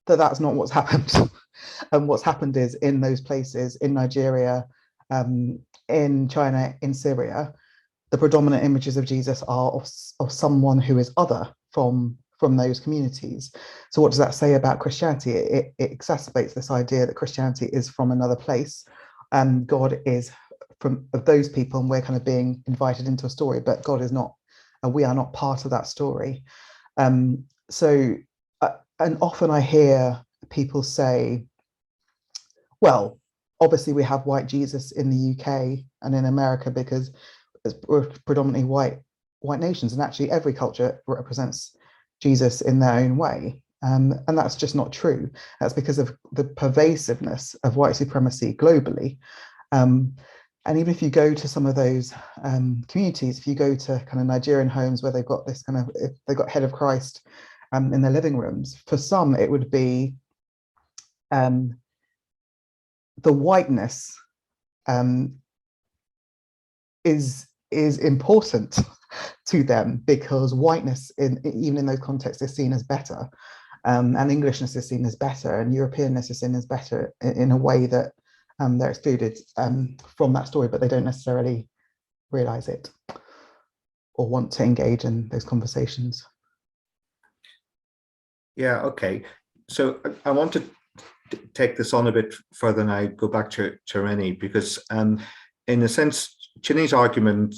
that that's not what's happened. And what's happened is, in those places, in Nigeria, in China, in Syria, the predominant images of Jesus are of someone who is other from those communities. So what does that say about Christianity? It exacerbates this idea that Christianity is from another place, and God is of those people, and we're kind of being invited into a story, but God is not, and we are not part of that story. And often I hear people say, well, obviously we have white Jesus in the UK and in America because we're predominantly white nations, and actually every culture represents Jesus in their own way. And that's just not true. That's because of the pervasiveness of white supremacy globally. And even if you go to some of those communities, if you go to kind of Nigerian homes where they've got this kind of, if they've got Head of Christ in their living rooms, for some it would be the whiteness is important to them, because whiteness even in those contexts is seen as better, and Englishness is seen as better, and Europeanness is seen as better in a way that they're excluded from that story, but they don't necessarily realize it or want to engage in those conversations. Yeah, okay. So I want to take this on a bit further, and I go back to Renie, because in a sense, Chine's argument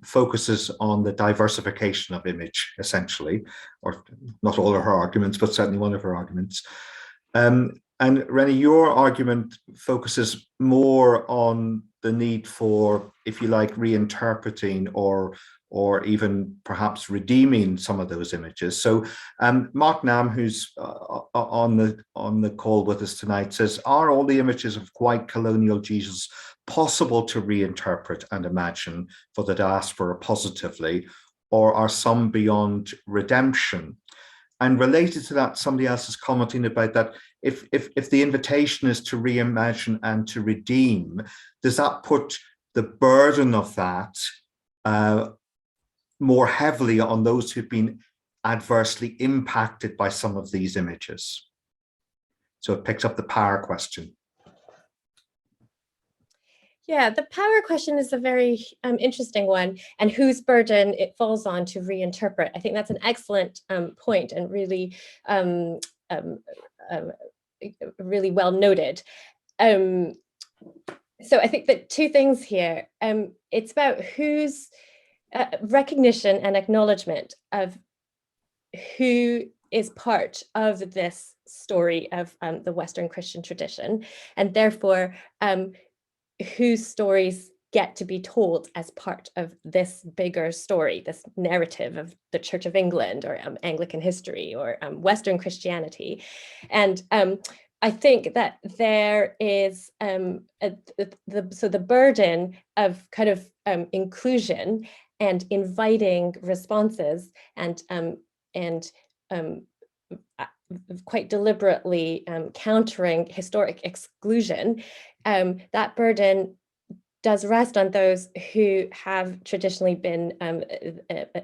focuses on the diversification of image, essentially, or not all of her arguments, but certainly one of her arguments. And Renie, your argument focuses more on the need for, if you like, reinterpreting or even perhaps redeeming some of those images. So Mark Nam, who's on the call with us tonight, says, are all the images of white colonial Jesus possible to reinterpret and imagine for the diaspora positively, or are some beyond redemption? And related to that, somebody else is commenting about that. If the invitation is to reimagine and to redeem, does that put the burden of that more heavily on those who've been adversely impacted by some of these images? So it picks up the power question. Yeah, the power question is a very interesting one, and whose burden it falls on to reinterpret. I think that's an excellent point, and really, really well noted. So I think that two things here. It's about whose recognition and acknowledgement of who is part of this story of the Western Christian tradition, and therefore whose stories get to be told as part of this bigger story, this narrative of the Church of England, or Anglican history, or Western Christianity. And I think that there is the burden of kind of inclusion and inviting responses and quite deliberately countering historic exclusion. That burden does rest on those who have traditionally been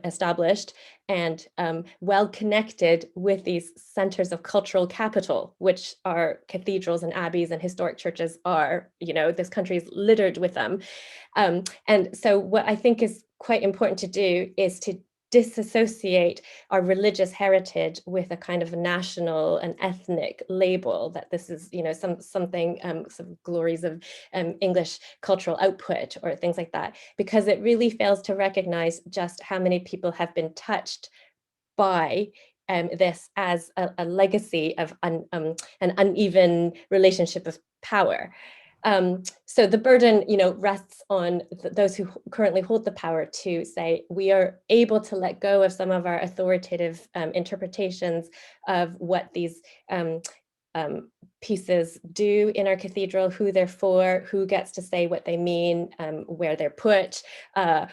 established and well connected with these centers of cultural capital, which are cathedrals and abbeys and historic churches are, this country is littered with them. And so what I think is quite important to do is to disassociate our religious heritage with a kind of national and ethnic label that this is, something, some glories of English cultural output or things like that, because it really fails to recognize just how many people have been touched by this as a legacy of an uneven relationship of power. So the burden, rests on those who currently hold the power to say, we are able to let go of some of our authoritative interpretations of what these pieces do in our cathedral, who they're for, who gets to say what they mean, where they're put,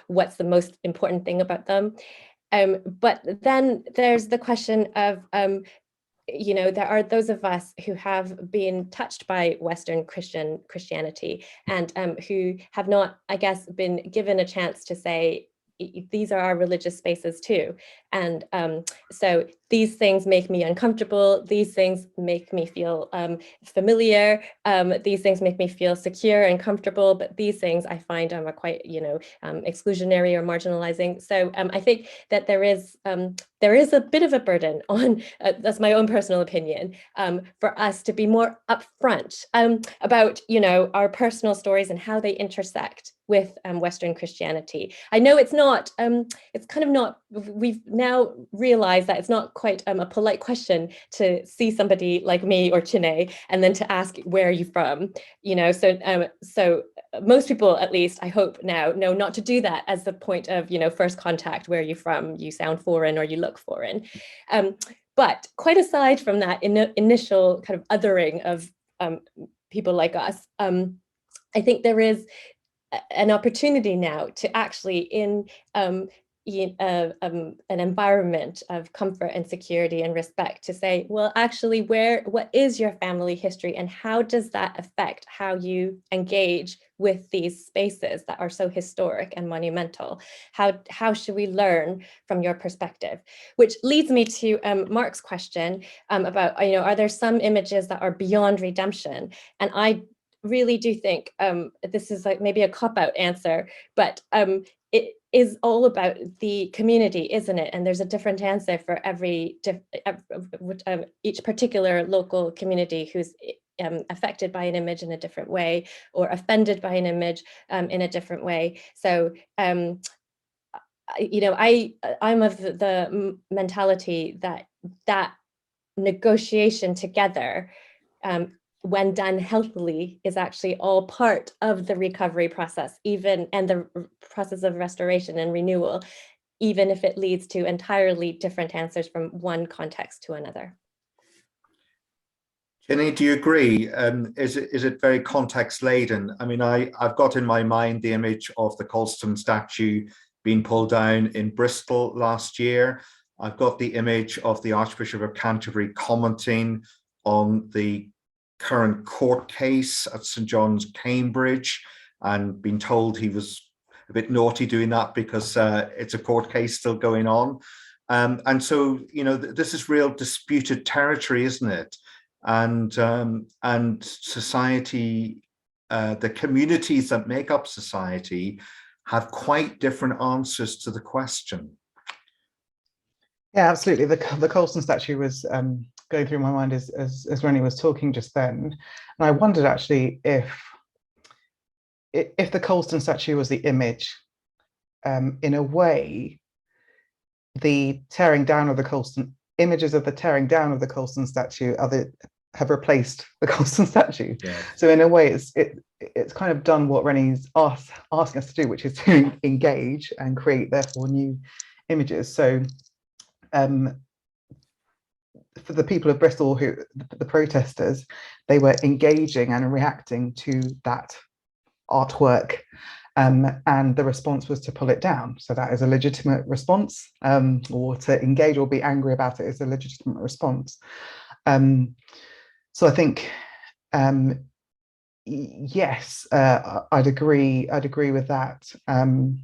what's the most important thing about them. But then there's the question of, there are those of us who have been touched by Western Christianity and who have not, I guess, been given a chance to say, these are our religious spaces too. And so these things make me uncomfortable. These things make me feel familiar. These things make me feel secure and comfortable. But these things I find are quite, exclusionary or marginalizing. So I think that there is a bit of a burden on, that's my own personal opinion, for us to be more upfront about, our personal stories and how they intersect with Western Christianity. I know it's not, it's kind of not, we've now realized that it's not quite a polite question to see somebody like me or Chine and then to ask, where are you from? So most people, at least, I hope now, know not to do that as the point of, first contact, where are you from? You sound foreign or you look foreign. But quite aside from that initial kind of othering of people like us, I think there is an opportunity now to actually, in an environment of comfort and security and respect, to say, well, actually, what is your family history and how does that affect how you engage with these spaces that are so historic and monumental? How should we learn from your perspective? Which leads me to Mark's question about, are there some images that are beyond redemption? And I really do think this is like maybe a cop-out answer, but it is all about the community, isn't it? And there's a different answer for each particular local community who's affected by an image in a different way or offended by an image in a different way. So I'm of the mentality that negotiation together, when done healthily, is actually all part of the recovery process, and the process of restoration and renewal, even if it leads to entirely different answers from one context to another. Jenny, do you agree? Is it very context laden? I mean, I've got in my mind the image of the Colston statue being pulled down in Bristol last year. I've got the image of the Archbishop of Canterbury commenting on the current court case at St. John's, Cambridge, and being told he was a bit naughty doing that because it's a court case still going on. And so, this is real disputed territory, isn't it? And society, the communities that make up society have quite different answers to the question. Yeah, absolutely. The Colston statue was going through my mind as Renie was talking just then, and I wondered actually if the Colston statue was the image, in a way, the tearing down of the Colston images of the tearing down of the Colston statue have replaced the Colston statue. Yeah. So in a way, it's kind of done what Renie's asking us to do, which is to engage and create therefore new images. So for for the people of Bristol, who the protesters, they were engaging and reacting to that artwork, and the response was to pull it down. So that is a legitimate response, or to engage or be angry about it is a legitimate response. So I think, yes, I'd agree with that, and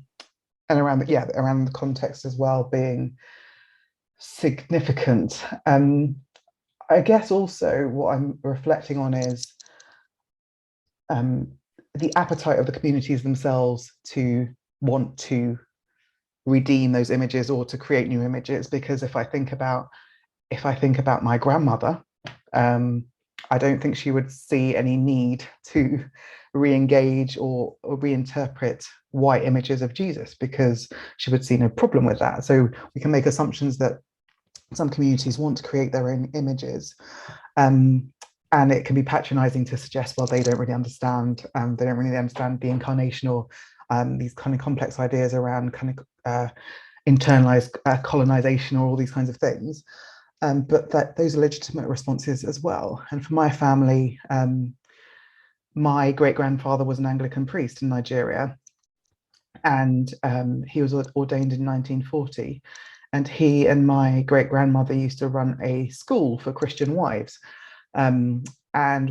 around the context as well being significant. I guess also what I'm reflecting on is the appetite of the communities themselves to want to redeem those images or to create new images. Because if I think about my grandmother, I don't think she would see any need to re-engage or reinterpret white images of Jesus, because she would see no problem with that. So we can make assumptions that some communities want to create their own images, and it can be patronizing to suggest, well, they don't really understand the incarnation, or these kind of complex ideas around kind of internalized colonization, or all these kinds of things. But that those are legitimate responses as well. And for my family, my great-grandfather was an Anglican priest in Nigeria, and he was ordained in 1940. And he and my great-grandmother used to run a school for Christian wives. And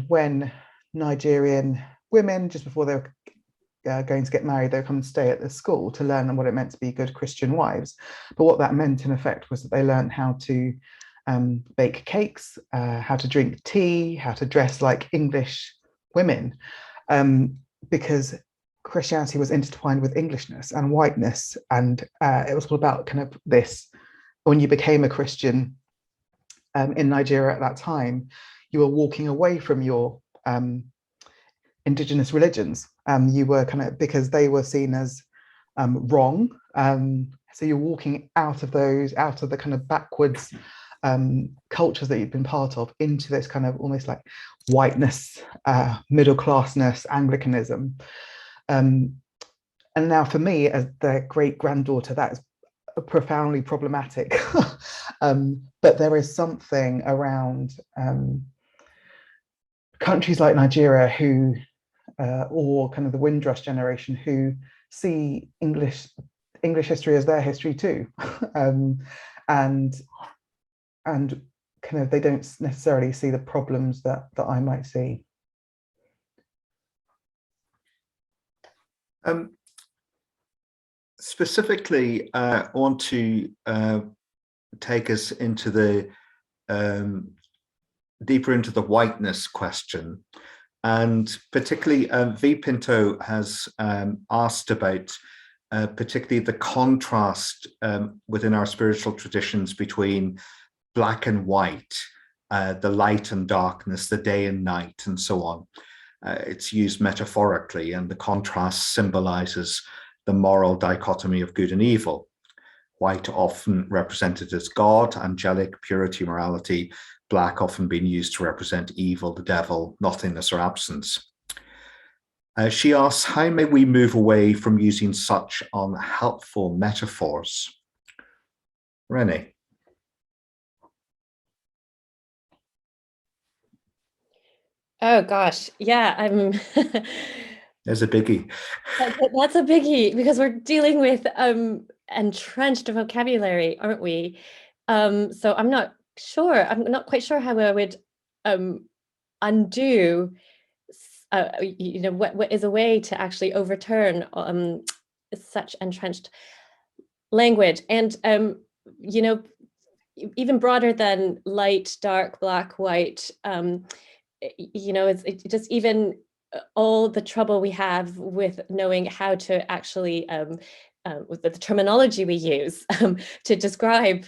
when Nigerian women, just before they were going to get married, they would come and stay at the school to learn what it meant to be good Christian wives. But what that meant in effect was that they learned how to bake cakes, how to drink tea, how to dress like English women, because Christianity was intertwined with Englishness and whiteness. And it was all about kind of this. When you became a Christian in Nigeria at that time, you were walking away from your indigenous religions. You were kind of, because they were seen as wrong. So you're walking out of the kind of backwards cultures that you've been part of, into this kind of almost like whiteness, middle classness, Anglicanism. And now for me, as the great granddaughter, that is profoundly problematic. But there is something around countries like Nigeria who, or kind of the Windrush generation, who see English history as their history too. And kind of, they don't necessarily see the problems that I might see. Specifically, I want to take us into the deeper into the whiteness question, and particularly V Pinto has asked about particularly the contrast within our spiritual traditions between black and white, the light and darkness, the day and night, and so on. It's used metaphorically, and the contrast symbolizes the moral dichotomy of good and evil. White often represented as God, angelic, purity, morality. Black often being used to represent evil, the devil, nothingness, or absence. She asks, how may we move away from using such unhelpful metaphors? Renie. Oh gosh, yeah, I'm There's a biggie. That's a biggie, because we're dealing with entrenched vocabulary, aren't we? So I'm not quite sure how I would undo what is a way to actually overturn such entrenched language. And even broader than light, dark, black, white, it's just even all the trouble we have with knowing how to actually with the terminology we use to describe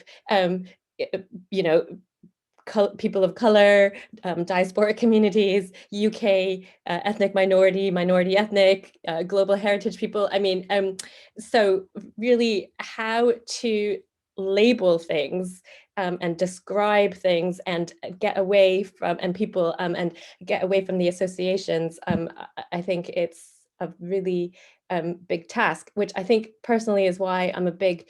people of color, diasporic communities, UK ethnic minority ethnic, global heritage people. I mean, so really how to label things and describe things and get away from, and people and get away from the associations. I think it's a really big task, which I think personally is why I'm a big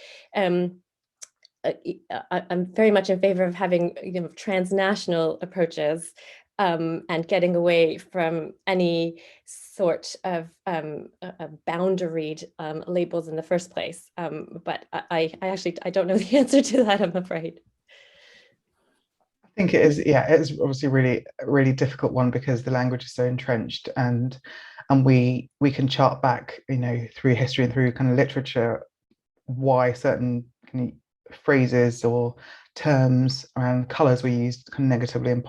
I'm very much in favor of having, you know, transnational approaches, and getting away from any sort of boundaried labels in the first place. But I actually, I don't know the answer to that, I'm afraid. I think it is, yeah, it's obviously really difficult one because the language is so entrenched, and we can chart back, you know, through history and through kind of literature why certain kind of phrases or terms around colours were used kind of negatively and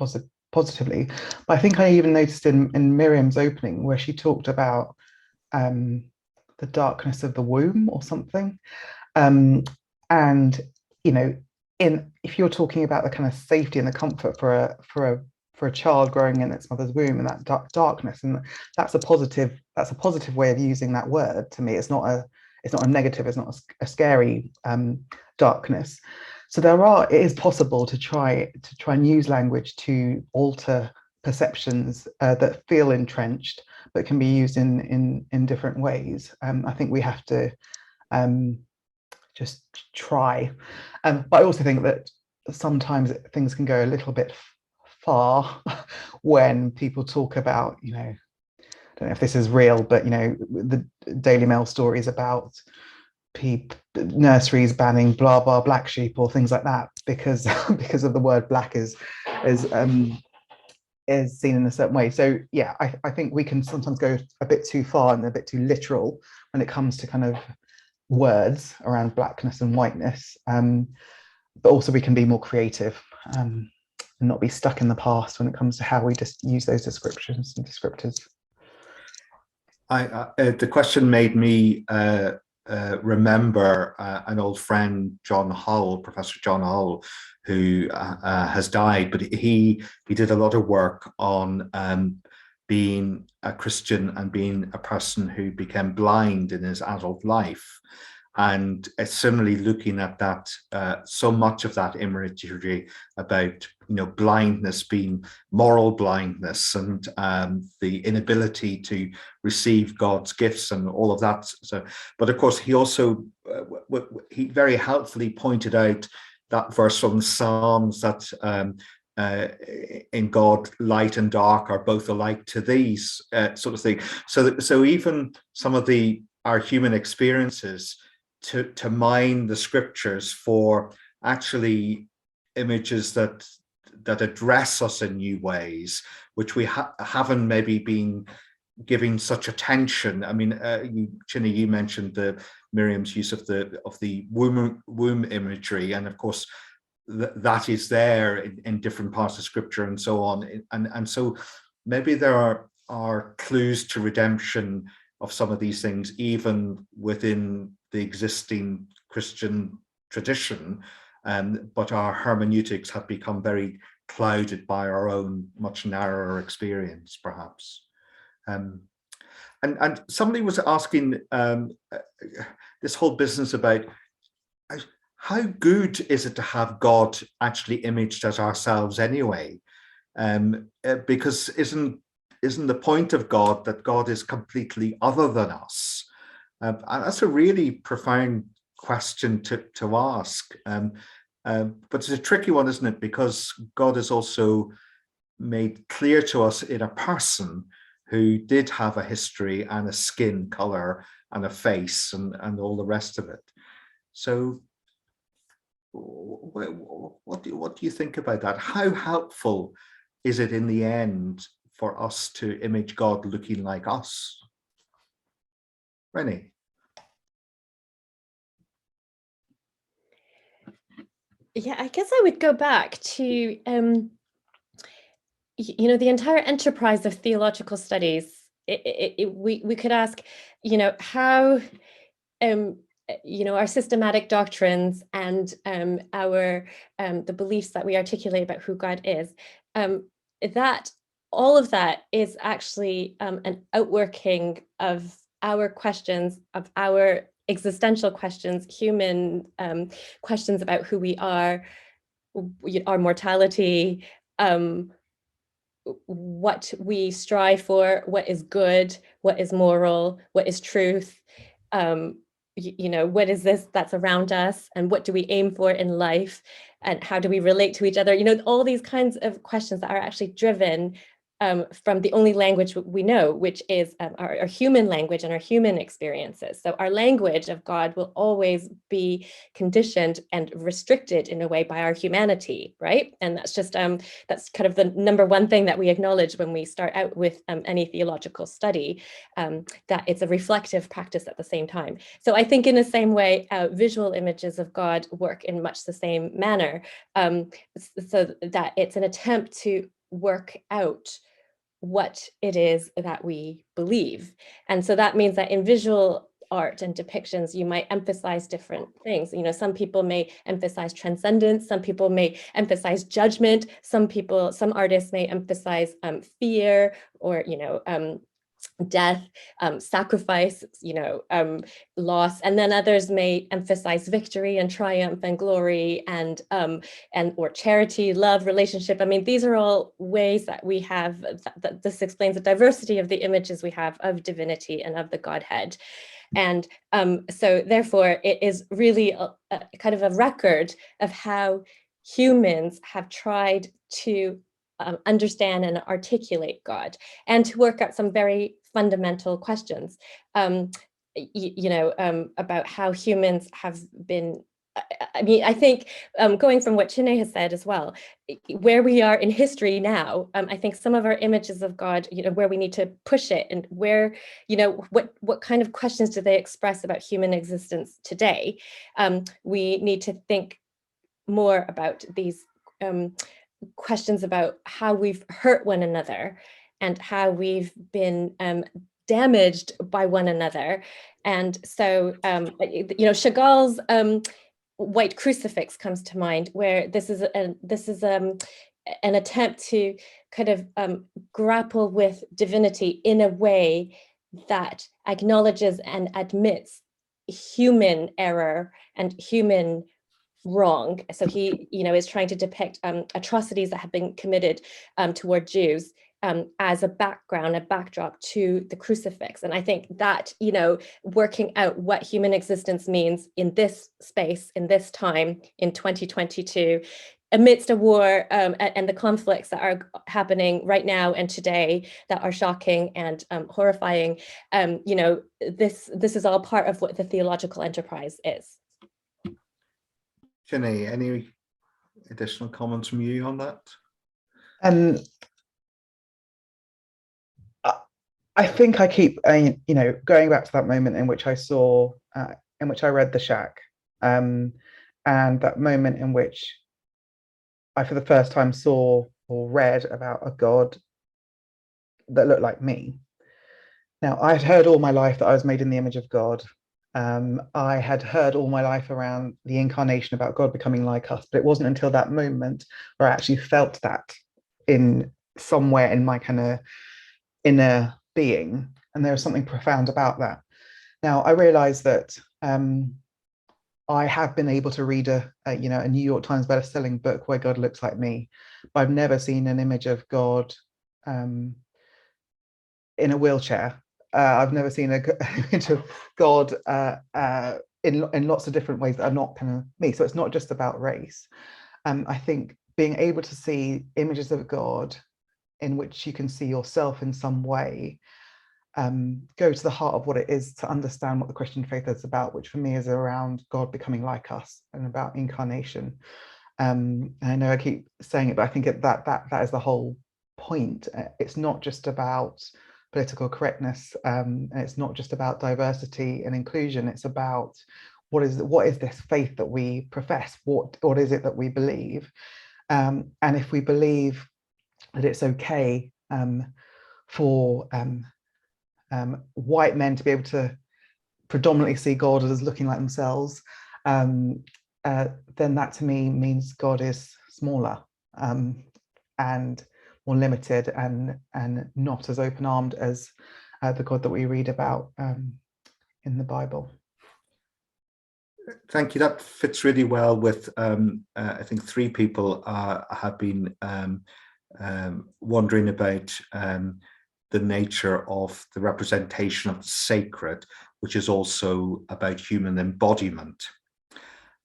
positively. But I think I even noticed in Miriam's opening where she talked about the darkness of the womb or something, and you know, if you're talking about the kind of safety and the comfort for a child growing in its mother's womb and that darkness, and that's a positive way of using that word. To me, it's not a negative, it's not a scary darkness. So it is possible to try and use language to alter perceptions that feel entrenched but can be used in different ways. I think we have to just try. But I also think that sometimes things can go a little bit far when people talk about, you know, I don't know if this is real, but, you know, the Daily Mail stories about nurseries banning blah blah black sheep or things like that because of the word black is seen in a certain way. So yeah, I think we can sometimes go a bit too far and a bit too literal when it comes to kind of words around blackness and whiteness, but also we can be more creative and not be stuck in the past when it comes to how we just use those descriptions and descriptors. The question made me remember an old friend, John Hull, Professor John Hull, who has died, but he did a lot of work on being a Christian and being a person who became blind in his adult life. And similarly looking at that, so much of that imagery about, you know, blindness being moral blindness and the inability to receive God's gifts and all of that. So, but of course, he also he very helpfully pointed out that verse from the Psalms that in God, light and dark are both alike to these, sort of thing. So even some of our human experiences, to mine the scriptures for actually images that address us in new ways, which we haven't maybe been giving such attention. I mean, Chine, you mentioned Miriam's use of the womb imagery, and of course that is there in different parts of scripture and so on, and so maybe there are clues to redemption of some of these things even within the existing Christian tradition, but our hermeneutics have become very clouded by our own much narrower experience, perhaps. And somebody was asking this whole business about how good is it to have God actually imaged as ourselves anyway? Because isn't the point of God that God is completely other than us? And that's a really profound question to ask. But it's a tricky one, isn't it? Because God is also made clear to us in a person who did have a history and a skin color and a face and all the rest of it. So what do you think about that? How helpful is it in the end for us to image God looking like us? Renie? Yeah, I guess I would go back to, you know, the entire enterprise of theological studies. We could ask, you know, how, you know, our systematic doctrines and the beliefs that we articulate about who God is, that all of that is actually an outworking of our questions, of our existential questions, human questions about who we are, our mortality, what we strive for, what is good, what is moral, what is truth. what is this that's around us, and what do we aim for in life, and how do we relate to each other? All these kinds of questions that are actually driven from the only language we know, which is our human language and our human experiences. So our language of God will always be conditioned and restricted in a way by our humanity, right? And that's just, that's kind of the number one thing that we acknowledge when we start out with any theological study, that it's a reflective practice at the same time. So I think in the same way, visual images of God work in much the same manner, so that it's an attempt to work out what it is that we believe. And so that means that in visual art and depictions, you might emphasize different things. Some people may emphasize transcendence, some people may emphasize judgment, some artists may emphasize fear, or death, sacrifice, loss, and then others may emphasize victory and triumph and glory and or charity, love, relationship. I mean, these are all ways that we have that this explains the diversity of the images we have of divinity and of the Godhead. And so therefore it is really a kind of a record of how humans have tried to understand and articulate God, and to work out some very fundamental questions, about how humans have been. I mean, I think going from what Chine has said as well, where we are in history now, I think some of our images of God, where we need to push it, and where, what kind of questions do they express about human existence today? We need to think more about these questions about how we've hurt one another, and how we've been damaged by one another. And so, Chagall's white crucifix comes to mind, where this is an attempt to kind of grapple with divinity in a way that acknowledges and admits human error and human wrong. So he, is trying to depict atrocities that have been committed toward Jews as a backdrop to the crucifix. And I think that, working out what human existence means in this space, in this time, in 2022, amidst a war and the conflicts that are happening right now and today that are shocking and horrifying, this is all part of what the theological enterprise is. Chine, any additional comments from you on that? I think I keep, going back to that moment in which I saw, in which I read The Shack, and that moment in which I, for the first time, saw or read about a God that looked like me. Now, I'd heard all my life that I was made in the image of God. I had heard all my life around the incarnation, about God becoming like us, but it wasn't until that moment where I actually felt that in somewhere in my kind of inner being, and there was something profound about that. Now, I realized that I have been able to read a New York Times best-selling book where God looks like me, but I've never seen an image of God in a wheelchair. I've never seen an image of God in lots of different ways that are not kind of me. So it's not just about race. I think being able to see images of God in which you can see yourself in some way, go to the heart of what it is to understand what the Christian faith is about, which for me is around God becoming like us and about incarnation. I know I keep saying it, but I think that is the whole point. It's not just about political correctness, and it's not just about diversity and inclusion. It's about what is this faith that we profess? What is it that we believe? And if we believe that it's okay for white men to be able to predominantly see God as looking like themselves, then that to me means God is smaller and more limited and not as open-armed as the God that we read about in the Bible. Thank you. That fits really well with, I think 3 people have been wondering about the nature of the representation of the sacred, which is also about human embodiment.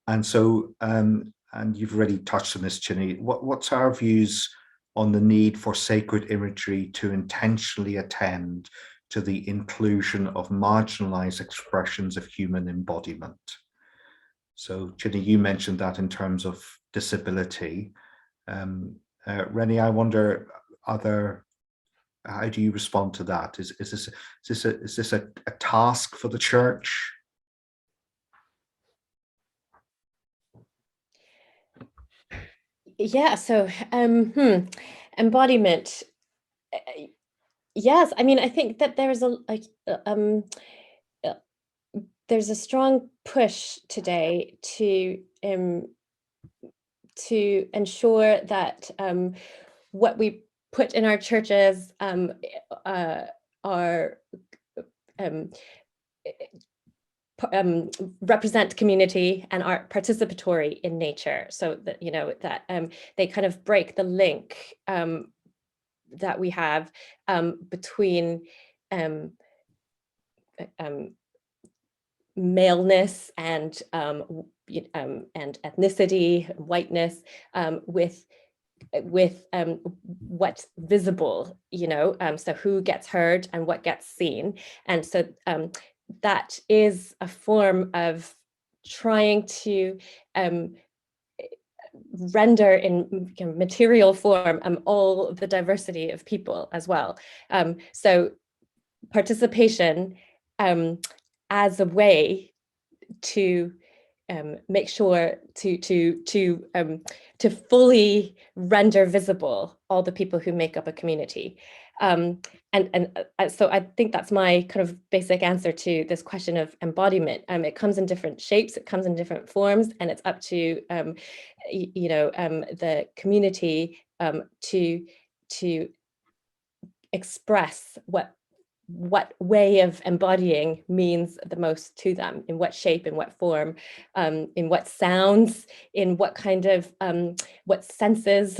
And so, and you've already touched on this, Chine, what's our views on the need for sacred imagery to intentionally attend to the inclusion of marginalized expressions of human embodiment? So, Chine, you mentioned that in terms of disability. Renie, I wonder, how do you respond to that? Is this a task for the church? Yeah, so embodiment. Yes, I mean, I think that there's there's a strong push today to ensure that what we put in our churches are represent community and are participatory in nature, so that that they kind of break the link that we have between maleness and ethnicity, whiteness, with what's visible, so who gets heard and what gets seen. And so that is a form of trying to render in material form all the diversity of people as well. So participation as a way to make sure to fully render visible all the people who make up a community. So I think that's my kind of basic answer to this question of embodiment. It comes in different shapes, it comes in different forms, and it's up to the community to express what way of embodying means the most to them, in what shape, in what form, in what sounds, in what kind of what senses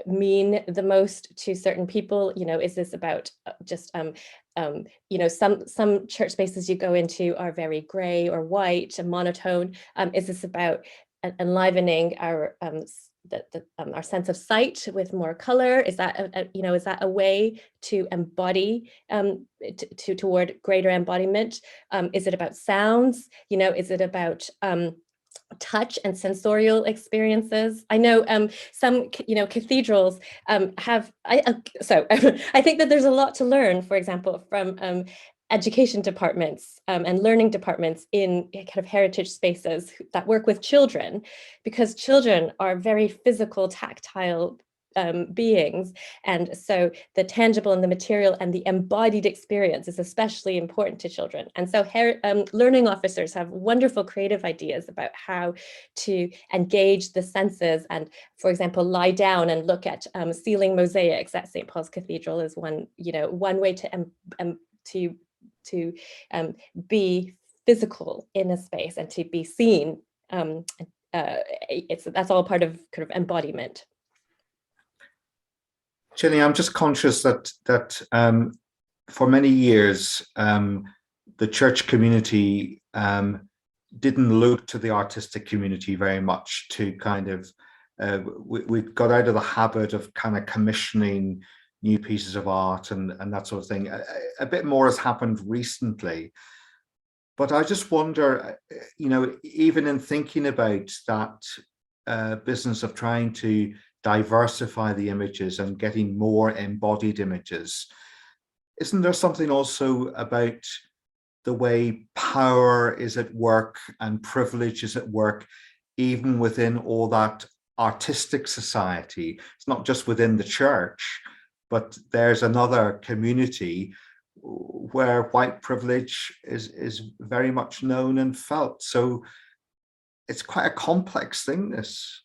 mean the most to certain people. Is this about just some church spaces you go into are very gray or white and monotone. Is this about enlivening our our sense of sight with more color? Is that is that a way to embody toward greater embodiment? Is it about sounds? Is it about touch and sensorial experiences? I know some cathedrals have so I think that there's a lot to learn, for example, from education departments and learning departments in kind of heritage spaces that work with children, because children are very physical, tactile beings. And so the tangible and the material and the embodied experience is especially important to children. And so learning officers have wonderful creative ideas about how to engage the senses and, for example, lie down and look at ceiling mosaics at St. Paul's Cathedral is one way to be physical in a space and to be seen. That's all part of kind of embodiment. Chine, I'm just conscious that for many years the church community didn't look to the artistic community very much to kind of we got out of the habit of kind of commissioning new pieces of art and that sort of thing. A bit more has happened recently, but I just wonder, even in thinking about that business of trying to diversify the images and getting more embodied images, isn't there something also about the way power is at work and privilege is at work, even within all that artistic society? It's not just within the church, but there's another community where white privilege is very much known and felt. So it's quite a complex thing, this.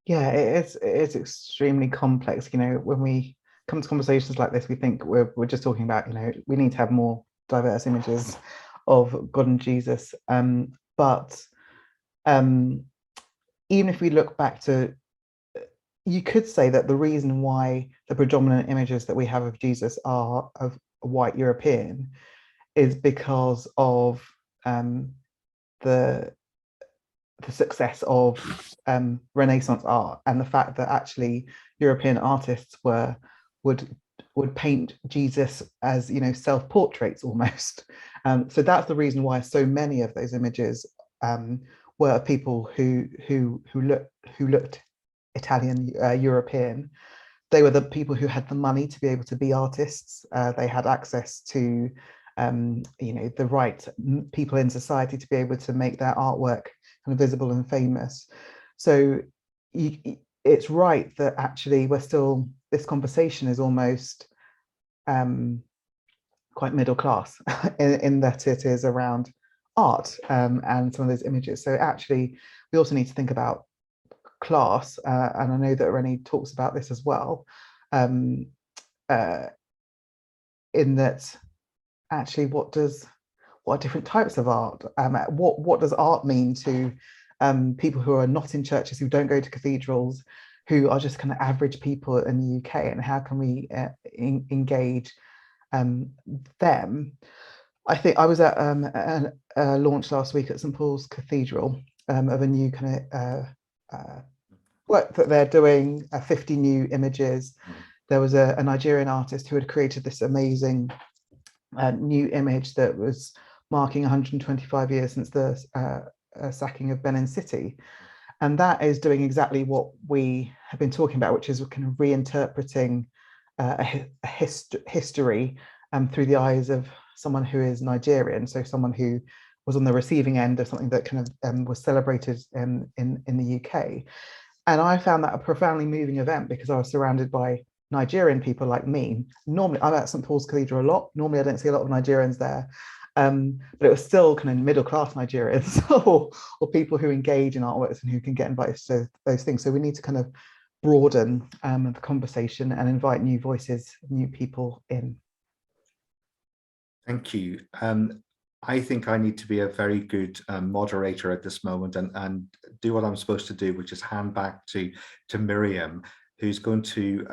Yeah, it is extremely complex. When we come to conversations like this, we think we're just talking about, we need to have more diverse images of God and Jesus. But even if we look back to you could say that the reason why the predominant images that we have of Jesus are of white European is because of the success of Renaissance art, and the fact that actually European artists would paint Jesus as, you know, self-portraits almost. So that's the reason why so many of those images were people who looked Italian, European. They were the people who had the money to be able to be artists. They had access to you know, the right people in society to be able to make their artwork kind of visible and famous. So it's right that actually we're still, this conversation is almost quite middle class in that it is around art and some of those images. So actually we also need to think about class, and I know that Renie talks about this as well, in that actually what are different types of art? What does art mean to people who are not in churches, who don't go to cathedrals, who are just kind of average people in the UK, and how can we engage them? I think I was at a launch last week at St Paul's Cathedral of a new kind of work that they're doing, 50 new images. There was a Nigerian artist who had created this amazing new image that was marking 125 years since the sacking of Benin City. And that is doing exactly what we have been talking about, which is kind of reinterpreting a history through the eyes of someone who is Nigerian, so someone who was on the receiving end of something that kind of was celebrated in the UK. And I found that a profoundly moving event because I was surrounded by Nigerian people like me. Normally, I'm at St Paul's Cathedral a lot. Normally, I don't see a lot of Nigerians there. But it was still kind of middle-class Nigerians or people who engage in artworks and who can get invited to those things. So we need to kind of broaden the conversation and invite new voices, new people in. Thank you. I think I need to be a very good moderator at this moment and do what I'm supposed to do, which is hand back to Miriam, who's going to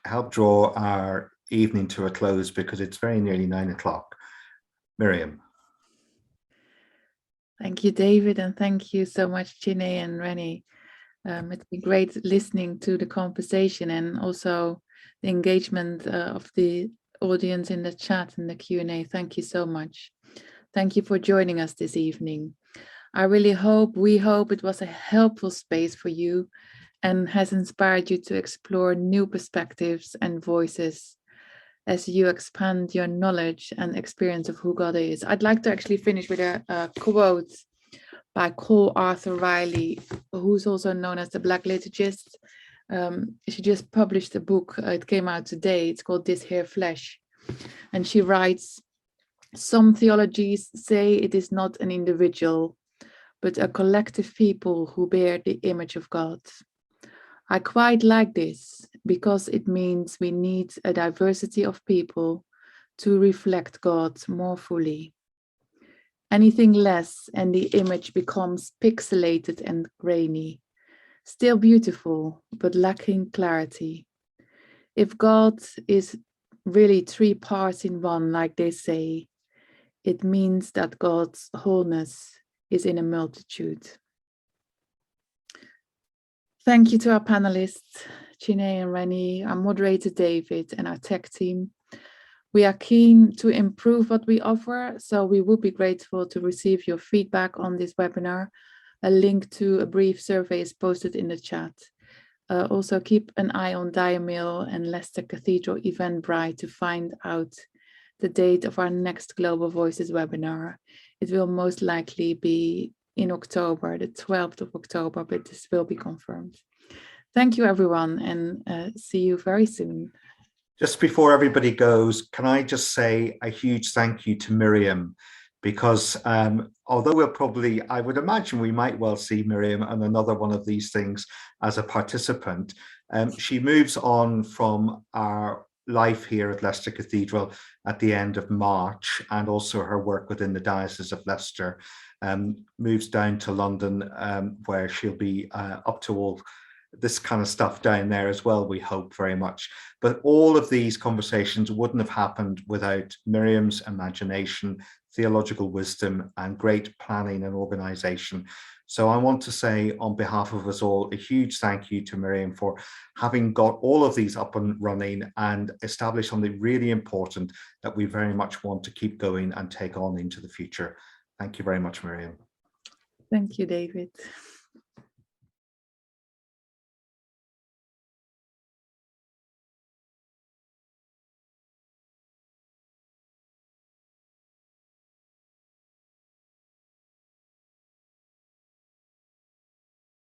help draw our evening to a close because it's very nearly 9 o'clock. Miriam. Thank you, David, and thank you so much, Chine and Renie. It's been great listening to the conversation and also the engagement of the audience in the chat and the Q&A. Thank you so much. Thank you for joining us this evening. I really hope, we hope it was a helpful space for you and has inspired you to explore new perspectives and voices as you expand your knowledge and experience of who God is. I'd like to actually finish with a quote by Cole Arthur Riley, who's also known as the Black liturgist. She just published a book, it came out today, it's called This Here Flesh. And she writes, some theologies say it is not an individual, but a collective people who bear the image of God. I quite like this because it means we need a diversity of people to reflect God more fully. Anything less and the image becomes pixelated and grainy, still beautiful, but lacking clarity. If God is really 3 parts in one, like they say, it means that God's wholeness is in a multitude. Thank you to our panelists, Chine and Renie, our moderator David, and our tech team. We are keen to improve what we offer, so we would be grateful to receive your feedback on this webinar. A link to a brief survey is posted in the chat. Also keep an eye on Diamail and Leicester Cathedral Eventbrite to find out the date of our next Global Voices webinar. It will most likely be in October, the 12th of October, but this will be confirmed. Thank you, everyone, and see you very soon. Just before everybody goes, can I just say a huge thank you to Miriam, because although we'll probably, I would imagine we might well see Miriam on another one of these things as a participant. She moves on from our life here at Leicester Cathedral at the end of March, and also her work within the Diocese of Leicester, moves down to London, where she'll be up to all this kind of stuff down there as well, we hope very much. But all of these conversations wouldn't have happened without Miriam's imagination, theological wisdom, and great planning and organization. So I want to say on behalf of us all, a huge thank you to Miriam for having got all of these up and running and established something really important that we very much want to keep going and take on into the future. Thank you very much, Miriam. Thank you, David.